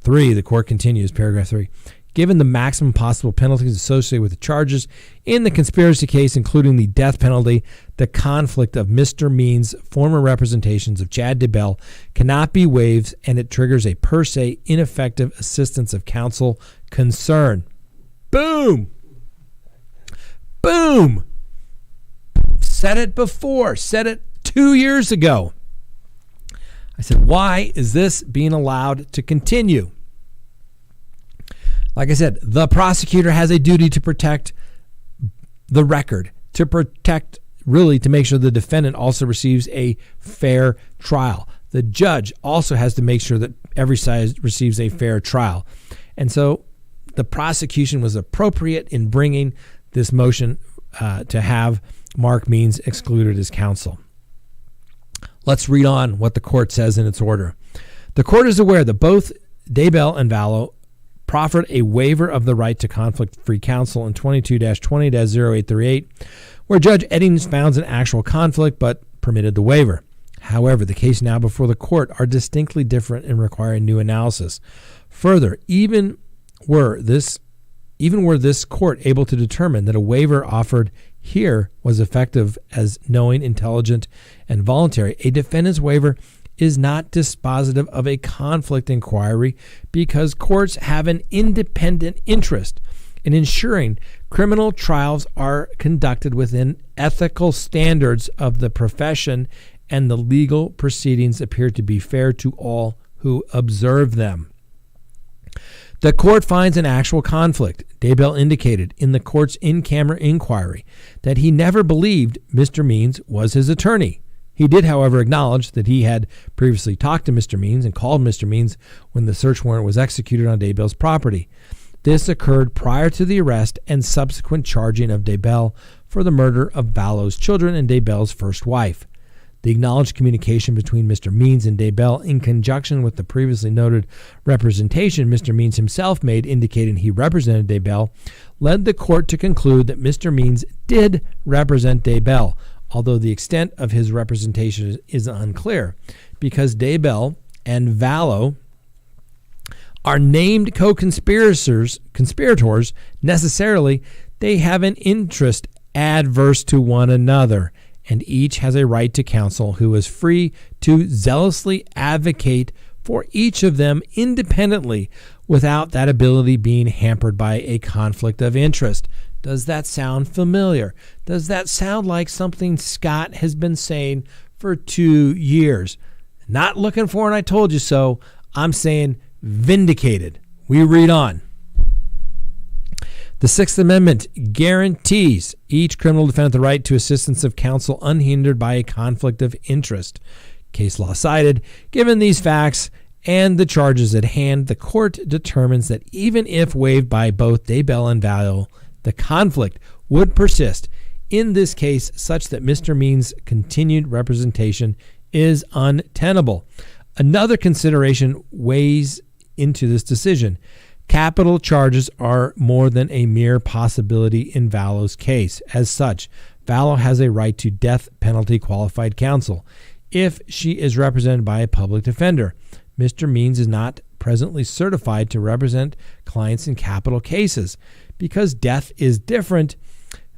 3, the court continues, paragraph 3. Given the maximum possible penalties associated with the charges in the conspiracy case, including the death penalty, the conflict of Mr. Means' former representations of Chad Daybell cannot be waived, and it triggers a per se ineffective assistance of counsel concern. Boom! Boom! Said it before. Said it 2 years ago. I said, why is this being allowed to continue? Like I said, the prosecutor has a duty to protect the record, to make sure the defendant also receives a fair trial. The judge also has to make sure that every side receives a fair trial. And so the prosecution was appropriate in bringing this motion to have Mark Means excluded as counsel. Let's read on what the court says in its order. The court is aware that both Daybell and Vallow proffered a waiver of the right to conflict-free counsel in 22-20-0838, where Judge Eddings found an actual conflict but permitted the waiver. However, the case now before the court are distinctly different and require new analysis. Further, even were this court able to determine that a waiver offered here was effective as knowing, intelligent, and voluntary, a defendant's waiver is not dispositive of a conflict inquiry because courts have an independent interest in ensuring criminal trials are conducted within ethical standards of the profession and the legal proceedings appear to be fair to all who observe them. The court finds an actual conflict. Daybell indicated in the court's in-camera inquiry that he never believed Mr. Means was his attorney. He did, however, acknowledge that he had previously talked to Mr. Means and called Mr. Means when the search warrant was executed on Daybell's property. This occurred prior to the arrest and subsequent charging of Daybell for the murder of Vallow's children and Daybell's first wife. The acknowledged communication between Mr. Means and Daybell, in conjunction with the previously noted representation Mr. Means himself made indicating he represented Daybell, led the court to conclude that Mr. Means did represent Daybell, although the extent of his representation is unclear, because Daybell and Vallow are named co-conspirators. Necessarily, they have an interest adverse to one another, and each has a right to counsel who is free to zealously advocate for each of them independently without that ability being hampered by a conflict of interest. Does that sound familiar? Does that sound like something Scott has been saying for 2 years? Not looking for an I told you so. I'm saying vindicated. We read on. The Sixth Amendment guarantees each criminal defendant the right to assistance of counsel unhindered by a conflict of interest. Case law cited. Given these facts and the charges at hand, the court determines that even if waived by both Daybell and Vallow, the conflict would persist in this case such that Mr. Means' continued representation is untenable. Another consideration weighs into this decision. Capital charges are more than a mere possibility in Vallow's case. As such, Vallow has a right to death penalty qualified counsel if she is represented by a public defender. Mr. Means is not presently certified to represent clients in capital cases. Because death is different,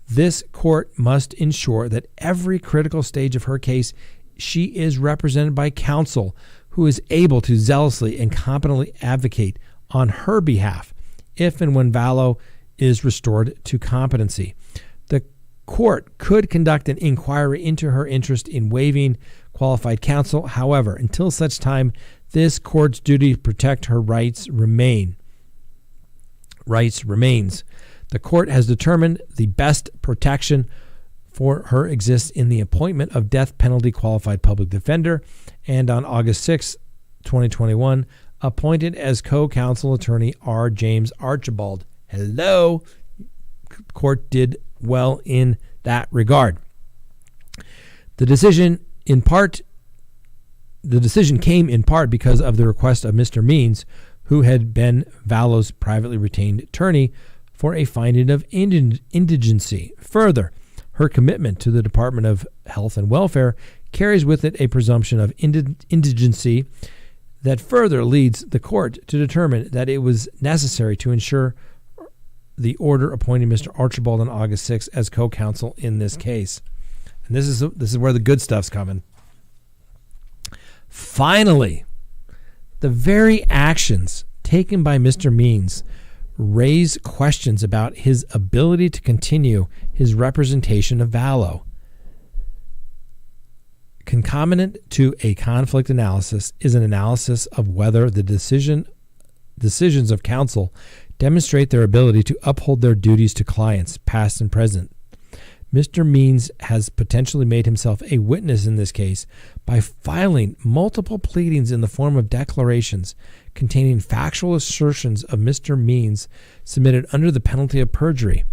this court must ensure that every critical stage of her case, she is represented by counsel who is able to zealously and competently advocate on her behalf if and when Vallow is restored to competency. The court could conduct an inquiry into her interest in waiving qualified counsel. However, until such time, this court's duty to protect her rights remains. The court has determined the best protection for her exists in the appointment of death penalty qualified public defender, and on August 6, 2021, appointed as co-counsel attorney R. James Archibald. Hello. Court did well in that regard. The decision came in part because of the request of Mr. Means, who had been Vallow's privately retained attorney, for a finding of indigency. Further, her commitment to the Department of Health and Welfare carries with it a presumption of indigency that further leads the court to determine that it was necessary to ensure the order appointing Mr. Archibald on August 6th as co-counsel in this case. And this is where the good stuff's coming. Finally, the very actions taken by Mr. Means raise questions about his ability to continue his representation of Vallow. Concomitant to a conflict analysis is an analysis of whether the decisions of counsel demonstrate their ability to uphold their duties to clients, past and present. Mr. Means has potentially made himself a witness in this case by filing multiple pleadings in the form of declarations containing factual assertions of Mr. Means submitted under the penalty of perjury.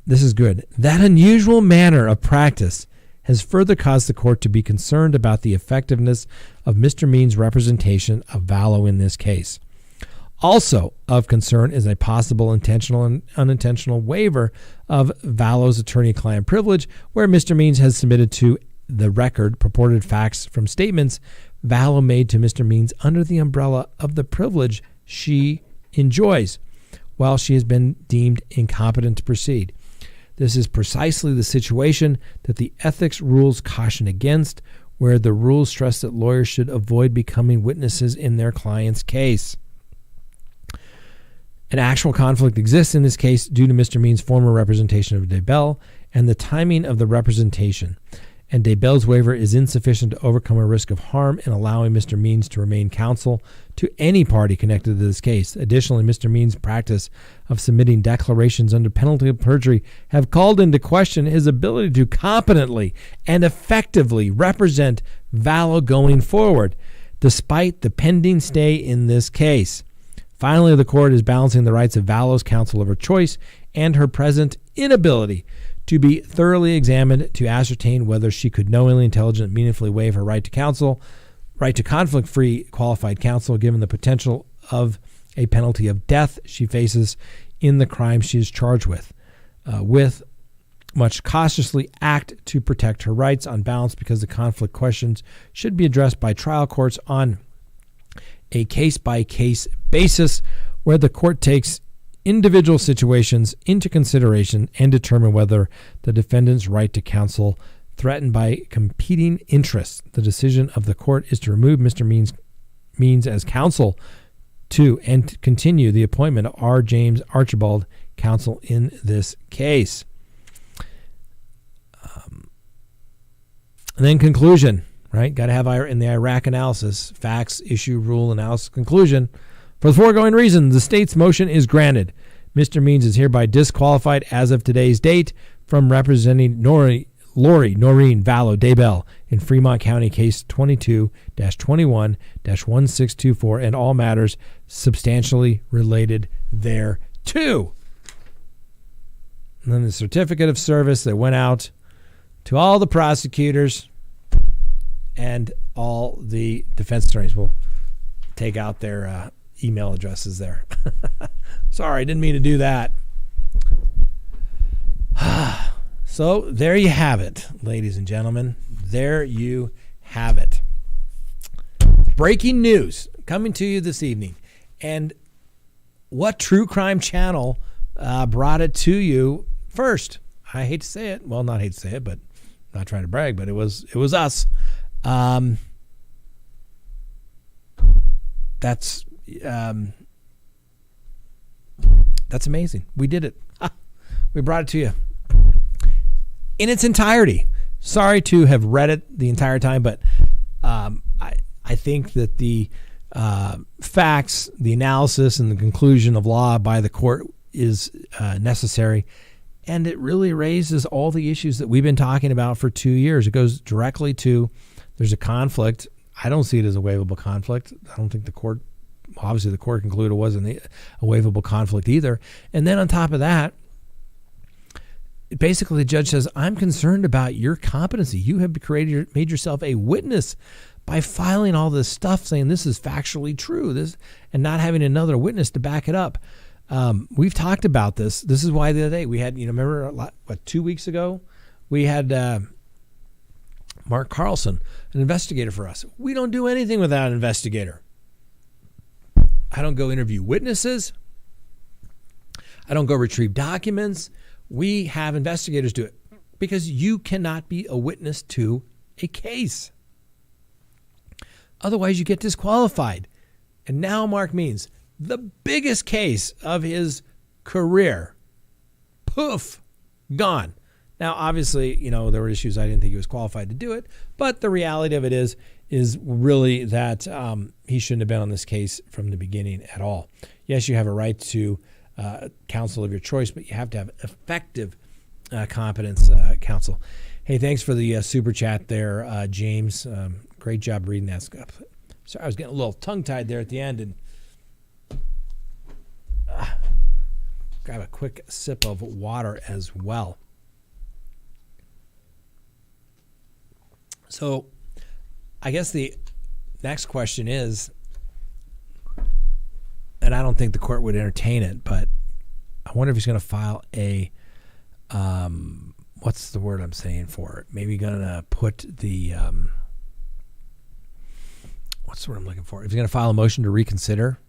This is good. That unusual manner of practice has further caused the court to be concerned about the effectiveness of Mr. Means' representation of Vallow in this case. Also of concern is a possible intentional and unintentional waiver of Vallow's attorney-client privilege, where Mr. Means has submitted to the record purported facts from statements Vallow made to Mr. Means under the umbrella of the privilege she enjoys, while she has been deemed incompetent to proceed. This is precisely the situation that the ethics rules caution against, where the rules stress that lawyers should avoid becoming witnesses in their client's case. An actual conflict exists in this case due to Mr. Means' former representation of Daybell and the timing of the representation. and Daybell's waiver is insufficient to overcome a risk of harm in allowing Mr. Means to remain counsel to any party connected to this case. Additionally, Mr. Means' practice of submitting declarations under penalty of perjury have called into question his ability to competently and effectively represent Vallow going forward, despite the pending stay in this case. Finally, the court is balancing the rights of Vallow's counsel of her choice and her present inability to be thoroughly examined to ascertain whether she could knowingly, intelligently, meaningfully waive her right to counsel, right to conflict-free qualified counsel, given the potential of a penalty of death she faces in the crime she is charged with much cautiously act to protect her rights on balance, because the conflict questions should be addressed by trial courts on a case-by-case basis, where the court takes individual situations into consideration and determine whether the defendant's right to counsel threatened by competing interests. The decision of the court is to remove Mr. Means as counsel to and continue the appointment of R. James Archibald counsel in this case. And then conclusion, right? Got to have in the Iraq analysis, facts, issue, rule, analysis, conclusion. For the foregoing reasons, the state's motion is granted. Mr. Means is hereby disqualified as of today's date from representing Noreen Vallow Daybell in Fremont County Case 22-21-1624 and all matters substantially related thereto. And then the certificate of service that went out to all the prosecutors and all the defense attorneys. Will take out their email addresses there. Sorry, didn't mean to do that. So there you have it, ladies and gentlemen. There you have it. Breaking news coming to you this evening. And what true crime channel brought it to you first? I hate to say it. Well, not hate to say it, but not trying to brag, but it was us. That's amazing. We did it. We brought it to you in its entirety. Sorry to have read it the entire time, but I think that the facts, the analysis, and the conclusion of law by the court is necessary. And it really raises all the issues that we've been talking about for 2 years. It goes directly to, there's a conflict. I don't see it as a waivable conflict. I don't think the court concluded it wasn't a waivable conflict either. And then on top of that, basically the judge says, I'm concerned about your competency. You have made yourself a witness by filing all this stuff saying this is factually true, and not having another witness to back it up. We've talked about this. This is why the other day we had, remember 2 weeks ago, we had Mark Carlson, an investigator for us. We don't do anything without an investigator. I don't go interview witnesses. I don't go retrieve documents. We have investigators do it because you cannot be a witness to a case. Otherwise, you get disqualified. And now Mark Means, the biggest case of his career, poof, gone. Now, obviously, there were issues. I didn't think he was qualified to do it. But the reality of it is really that he shouldn't have been on this case from the beginning at all. Yes, you have a right to counsel of your choice, but you have to have effective competence counsel. Hey, thanks for the super chat there, James. Great job reading that stuff. Sorry, I was getting a little tongue-tied there at the end, and grab a quick sip of water as well. So I guess the next question is, and I don't think the court would entertain it, but I wonder if he's going to file a, what's the word I'm saying for it? Maybe going to put the, what's the word I'm looking for? If he's going to file a motion to reconsider,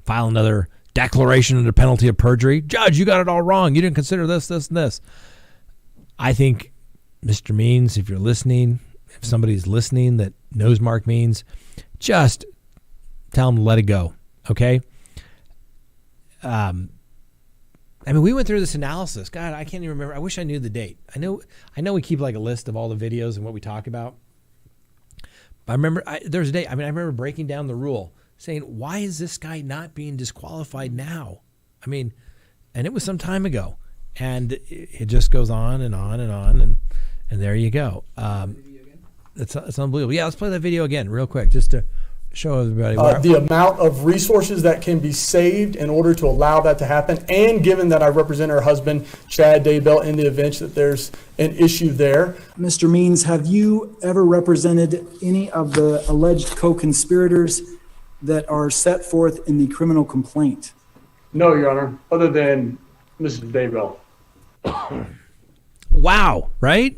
file another declaration under penalty of perjury. Judge, you got it all wrong. You didn't consider this, this, and this. I think Mr. Means, if you're listening, if somebody's listening that knows Mark Means, just tell him to let it go, okay? I mean, we went through this analysis. God, I can't even remember. I wish I knew the date. I know we keep like a list of all the videos and what we talk about. But I remember there was a day. I remember breaking down the rule, saying, why is this guy not being disqualified now? I mean, and it was some time ago. And it just goes on and on and on. And there you go. It's unbelievable. Yeah, let's play that video again real quick just to show everybody. The amount of resources that can be saved in order to allow that to happen, and given that I represent her husband, Chad Daybell, in the event that there's an issue there. Mr. Means, have you ever represented any of the alleged co-conspirators that are set forth in the criminal complaint? No, Your Honor, other than Mrs. Daybell. Wow, right?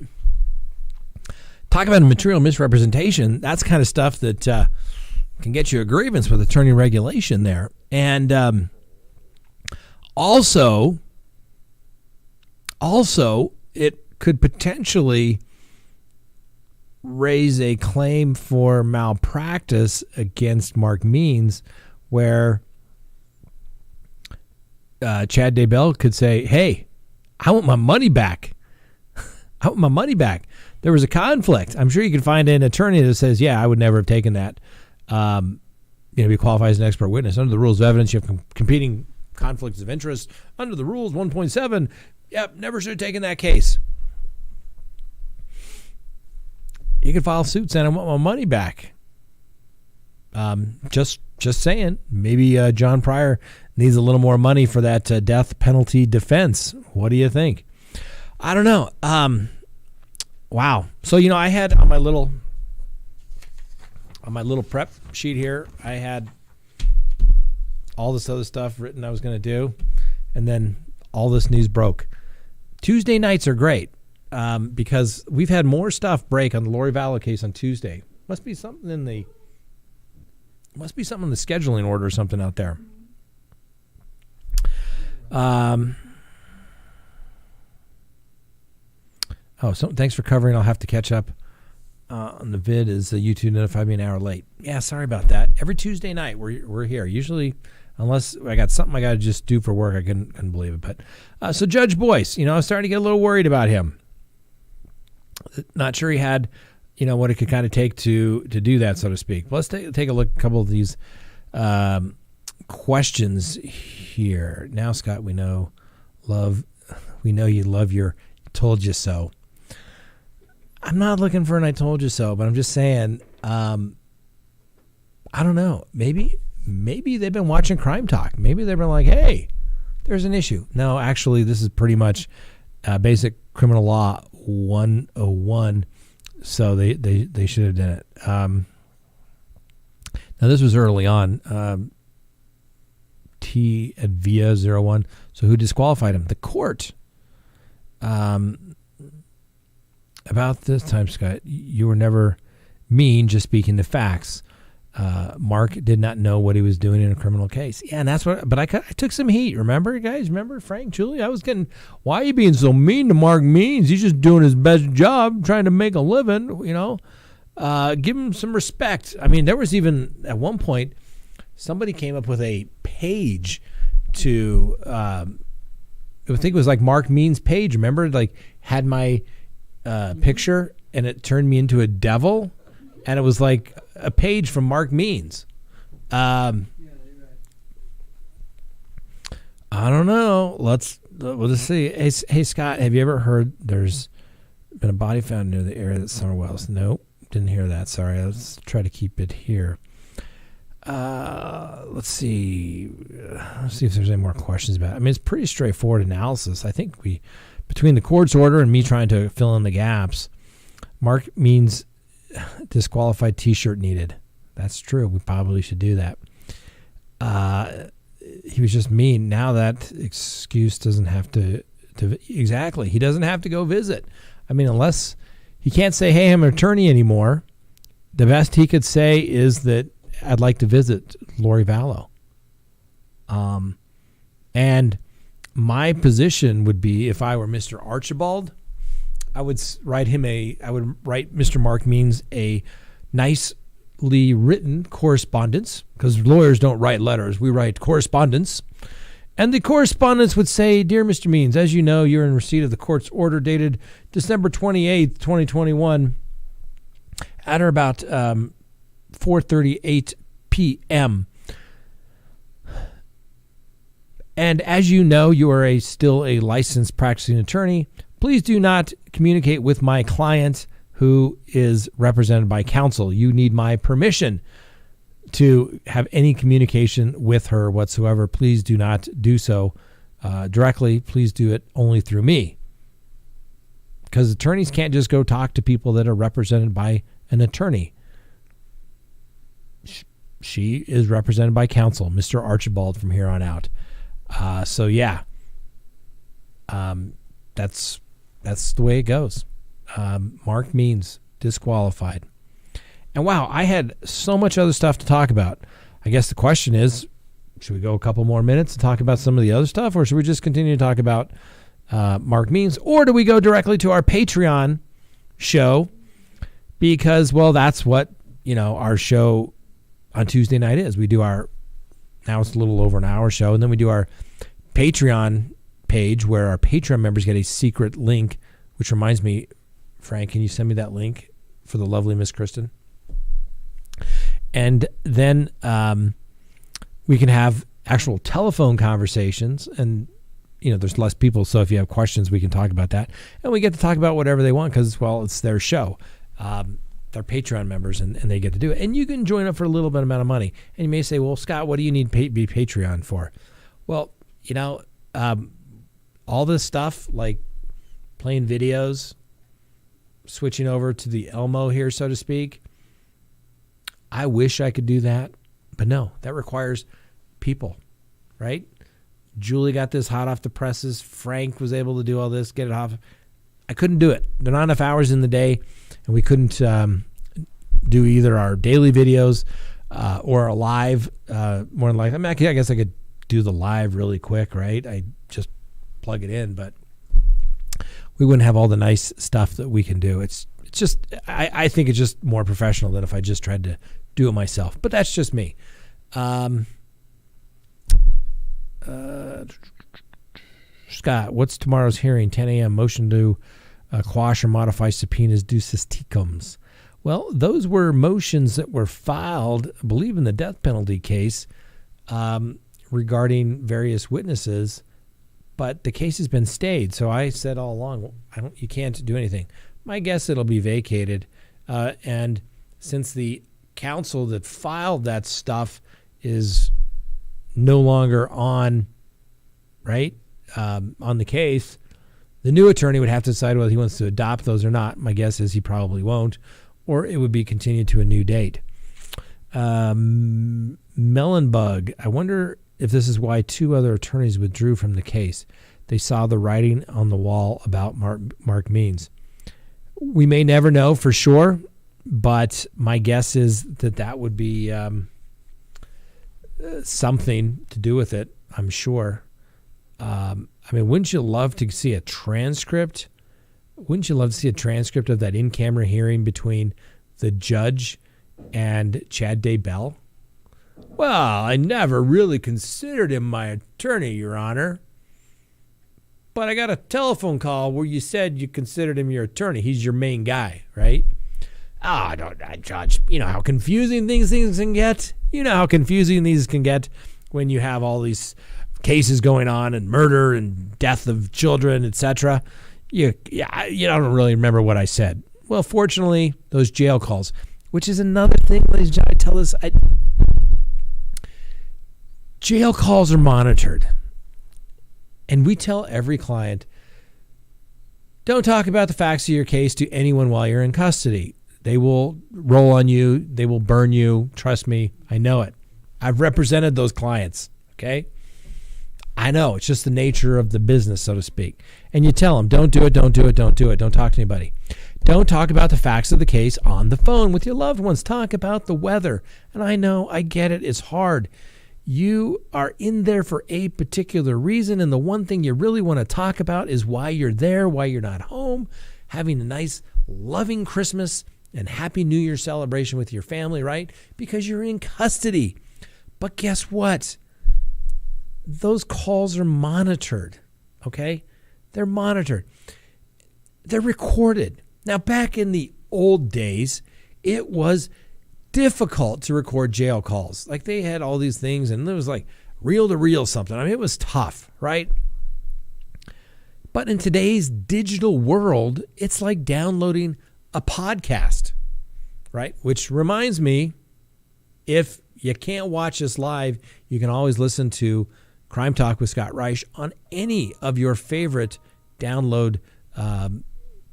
Talk about a material misrepresentation. That's kind of stuff that can get you a grievance with attorney regulation there. And also, it could potentially raise a claim for malpractice against Mark Means, where Chad Daybell could say, hey, I want my money back. I want my money back. There was a conflict. I'm sure you could find an attorney that says, yeah, I would never have taken that. Be qualified as an expert witness. Under the rules of evidence, you have competing conflicts of interest. Under the rules 1.7, yep, never should have taken that case. You could file suit saying, I want my money back. Just saying. Maybe John Pryor needs a little more money for that death penalty defense. What do you think? I don't know. Wow. So, I had on my little prep sheet here, I had all this other stuff written I was going to do, and then all this news broke. Tuesday nights are great because we've had more stuff break on the Lori Vallow case on Tuesday. Must be something in the scheduling order or something out there. Thanks for covering. I'll have to catch up on the vid. Is YouTube notified me an hour late? Yeah, sorry about that. Every Tuesday night we're here. Usually, unless I got something I got to just do for work, I couldn't believe it. But so Judge Boyce, I was starting to get a little worried about him. Not sure he had, what it could kind of take to do that, so to speak. Let's take a look at a couple of these questions here. Now, Scott, we know you love your told you so. I'm not looking for an I told you so, but I'm just saying, I don't know. Maybe they've been watching CrimeTalk. Maybe they've been like, hey, there's an issue. No, actually, this is pretty much basic criminal law 101. So they should have done it. Now, this was early on. T at via 01. So who disqualified him? The court. About this time, Scott, you were never mean, just speaking the facts. Mark did not know what he was doing in a criminal case. Yeah, and that's what. But I took some heat. Remember, guys? Remember Frank, Julie? I was getting. Why are you being so mean to Mark Means? He's just doing his best job, trying to make a living. Give him some respect. I mean, there was even at one point somebody came up with a page to. I think it was like Mark Means' page. Remember, like had my picture, and it turned me into a devil, and it was like a page from Mark Means. I don't know. We'll just see. Hey, Scott, have you ever heard there's been a body found near the area that Summer Wells? Nope, didn't hear that. Sorry. Let's try to keep it here. Let's see. Let's see if there's any more questions about it. I mean, it's pretty straightforward analysis. I think between the court's order and me trying to fill in the gaps, Mark Means disqualified T-shirt needed. That's true. We probably should do that. He was just mean. Now that excuse doesn't have to exactly. He doesn't have to go visit. I mean, unless he can't say, hey, I'm an attorney anymore. The best he could say is that I'd like to visit Lori Vallow. And my position would be, if I were Mr. Archibald, I would write Mr. Mark Means a nicely written correspondence, because lawyers don't write letters. We write correspondence. And the correspondence would say, Dear Mr. Means, as you know, you're in receipt of the court's order dated December 28th, 2021 at or about 4:38 p.m. And as you know, you are still a licensed practicing attorney. Please do not communicate with my client who is represented by counsel. You need my permission to have any communication with her whatsoever. Please do not do so directly. Please do it only through me. Because attorneys can't just go talk to people that are represented by an attorney. She is represented by counsel, Mr. Archibald, from here on out. So yeah, that's the way it goes. Mark Means disqualified. And wow, I had so much other stuff to talk about. I guess the question is, should we go a couple more minutes to talk about some of the other stuff, or should we just continue to talk about Mark Means, or do we go directly to our Patreon show? Because, well, that's what, our show on Tuesday night is. We do now it's a little over an hour show, and then we do our Patreon page where our Patreon members get a secret link, which reminds me, Frank, can you send me that link for the lovely Miss Kristen? And then we can have actual telephone conversations, and there's less people, so if you have questions, we can talk about that. And we get to talk about whatever they want because, well, it's their show. They're Patreon members, and they get to do it. And you can join up for a little bit amount of money. And you may say, well, Scott, what do you need be Patreon for? Well, all this stuff, like playing videos, switching over to the Elmo here, so to speak, I wish I could do that. But no, that requires people, right? Julie got this hot off the presses. Frank was able to do all this, get it off. I couldn't do it. There are not enough hours in the day, and we couldn't do either our daily videos or a live. More than likely, I guess I could do the live really quick, right? I just plug it in, but we wouldn't have all the nice stuff that we can do. It's just, I think it's just more professional than if I just tried to do it myself. But that's just me. Scott, what's tomorrow's hearing? 10 a.m. Motion to quash or modify subpoenas ducis tecums. Well, those were motions that were filed, I believe, in the death penalty case regarding various witnesses, but the case has been stayed. So I said all along, you can't do anything. My guess it'll be vacated, and since the counsel that filed that stuff is no longer on, right, on the case, the new attorney would have to decide whether he wants to adopt those or not. My guess is he probably won't, or it would be continued to a new date. Melonbug, I wonder if this is why two other attorneys withdrew from the case. They saw the writing on the wall about Mark Means. We may never know for sure, but my guess is that would be something to do with it, I'm sure. Wouldn't you love to see a transcript? Wouldn't you love to see a transcript of that in-camera hearing between the judge and Chad Daybell? Well, I never really considered him my attorney, Your Honor. But I got a telephone call where you said you considered him your attorney. He's your main guy, right? Judge, you know how confusing things can get? You know how confusing these can get when you have all these cases going on and murder and death of children, etc. You don't really remember what I said. Well, fortunately, those jail calls, which is another thing, ladies and gentlemen, I tell this, jail calls are monitored. And we tell every client, don't talk about the facts of your case to anyone while you're in custody. They will roll on you. They will burn you. Trust me, I know it. I've represented those clients, okay? I know. It's just the nature of the business, so to speak. And you tell them, don't do it, don't do it, don't do it. Don't talk to anybody. Don't talk about the facts of the case on the phone with your loved ones. Talk about the weather. And I know, I get it. It's hard. You are in there for a particular reason, and the one thing you really want to talk about is why you're there, why you're not home, having a nice, loving Christmas and Happy New Year celebration with your family, right? Because you're in custody. But guess what? those calls are monitored, okay? They're monitored. They're recorded. Now, back in the old days, it was difficult to record jail calls. Like, they had all these things, and it was like reel to reel something. I mean, it was tough, right? But in today's digital world, it's like downloading a podcast, right? Which reminds me, if you can't watch us live, you can always listen to Crime Talk with Scott Reich on any of your favorite download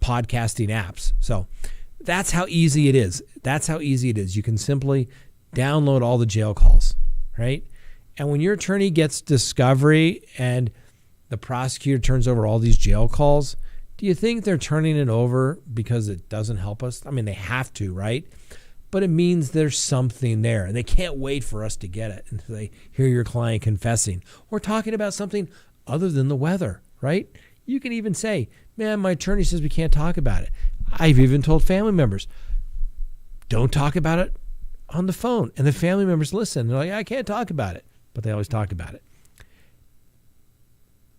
podcasting apps. So that's how easy it is. That's how easy it is. You can simply download all the jail calls, right? And when your attorney gets discovery and the prosecutor turns over all these jail calls, do you think they're turning it over because it doesn't help us? I mean, they have to, right? But it means there's something there, and they can't wait for us to get it until they hear your client confessing or talking about something other than the weather, right? You can even say, man, my attorney says we can't talk about it. I've even told family members, don't talk about it on the phone. And the family members listen. They're like, I can't talk about it. But they always talk about it.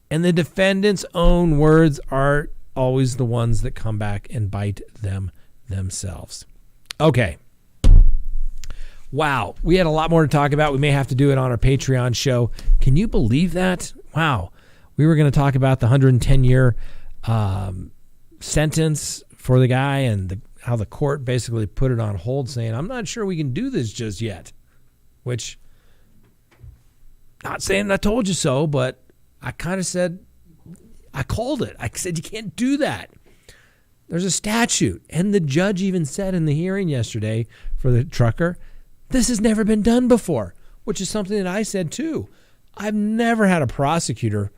And the defendant's own words are always the ones that come back and bite them themselves. Okay. Wow. We had a lot more to talk about. We may have to do it on our Patreon show. Can you believe that? Wow. We were going to talk about the 110-year sentence for the guy and how the court basically put it on hold, saying, I'm not sure we can do this just yet. Which, not saying I told you so, but I kind of said, I called it. I said, you can't do that. There's a statute. And the judge even said in the hearing yesterday for the trucker, this has never been done before, which is something that I said too. I've never had a prosecutor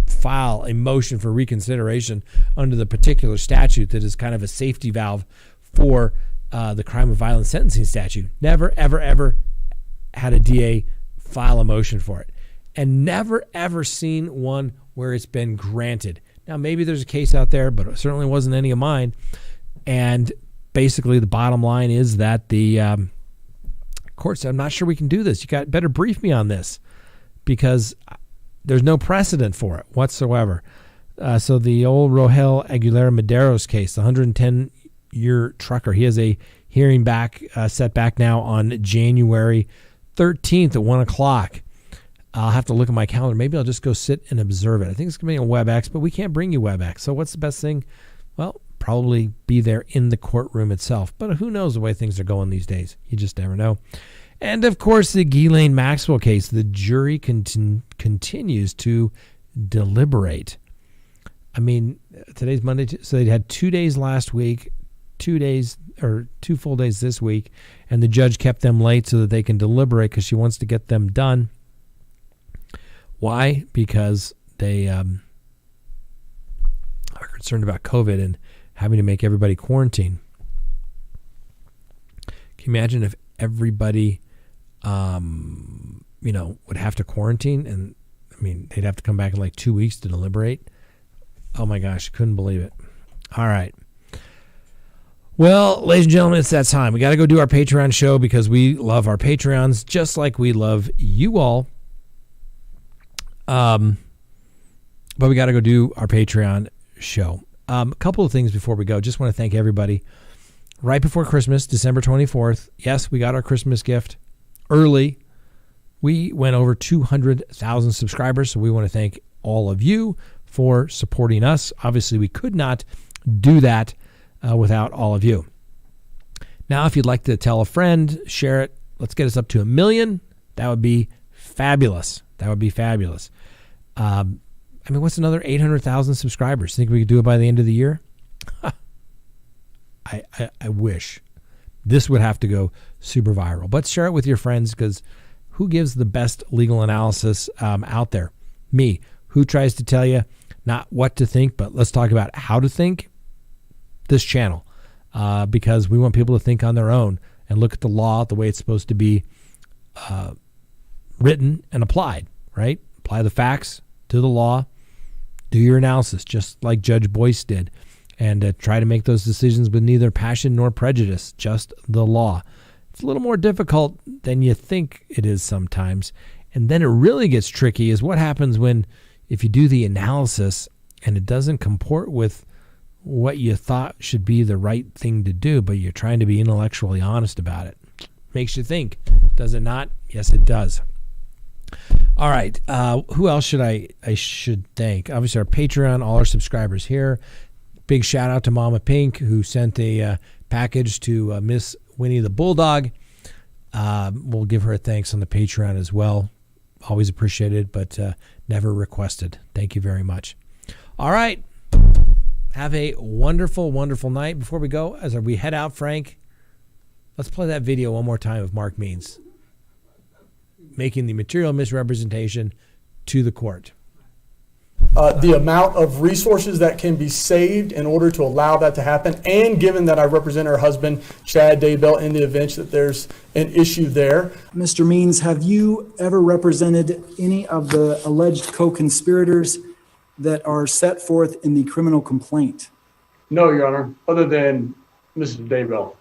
file a motion for reconsideration under the particular statute that is kind of a safety valve for the crime of violence sentencing statute. Never, ever, ever had a DA file a motion for it. And never, ever seen one where it's been granted. Now, maybe there's a case out there, but it certainly wasn't any of mine. And basically, the bottom line is that the court said, I'm not sure we can do this. You got better brief me on this because there's no precedent for it whatsoever. So the old Rogelio Aguilera Madero's case, the 110-year trucker, he has a hearing set back now on January 13th at 1 o'clock. I'll have to look at my calendar. Maybe I'll just go sit and observe it. I think it's going to be on WebEx, but we can't bring you WebEx. So what's the best thing? Well, probably be there in the courtroom itself. But who knows the way things are going these days? You just never know. And, of course, the Ghislaine Maxwell case, the jury continues to deliberate. I mean, today's Monday, so they had 2 days last week, 2 full days this week, and the judge kept them late so that they can deliberate because she wants to get them done. Why? Because they are concerned about COVID and having to make everybody quarantine. Can you imagine if everybody, would have to quarantine? And, I mean, they'd have to come back in like 2 weeks to deliberate. Oh, my gosh. Couldn't believe it. All right. Well, ladies and gentlemen, it's that time. We got to go do our Patreon show because we love our Patreons just like we love you all. But we got to go do our Patreon show. A couple of things before we go. Just want to thank everybody. Right before Christmas, December 24th. Yes, we got our Christmas gift early. We went over 200,000 subscribers. So we want to thank all of you for supporting us. Obviously, we could not do that without all of you. Now, if you'd like to tell a friend, share it. Let's get us up to 1 million. That would be fabulous. What's another 800,000 subscribers? Think we could do it by the end of the year? I wish. This would have to go super viral. But share it with your friends because who gives the best legal analysis out there? Me. Who tries to tell you not what to think, but let's talk about how to think? This channel. Because we want people to think on their own and look at the law the way it's supposed to be written and applied, right? Apply the facts to the law. Do your analysis just like Judge Boyce did. And try to make those decisions with neither passion nor prejudice, just the law. It's a little more difficult than you think it is sometimes. And then it really gets tricky is what happens when, if you do the analysis and it doesn't comport with what you thought should be the right thing to do, but you're trying to be intellectually honest about it. Makes you think. Does it not? Yes, it does. All right. Who else should I should thank? Obviously, our Patreon, all our subscribers here. Big shout out to Mama Pink, who sent a package to Miss Winnie the Bulldog. We'll give her a thanks on the Patreon as well. Always appreciated, but never requested. Thank you very much. All right. Have a wonderful, wonderful night. Before we go, as we head out, Frank, let's play that video one more time of Mark Means making the material misrepresentation to the court. The amount of resources that can be saved in order to allow that to happen, and given that I represent her husband, Chad Daybell, in the event that there's an issue there. Mr. Means, have you ever represented any of the alleged co-conspirators that are set forth in the criminal complaint? No, Your Honor, other than Mrs. Daybell.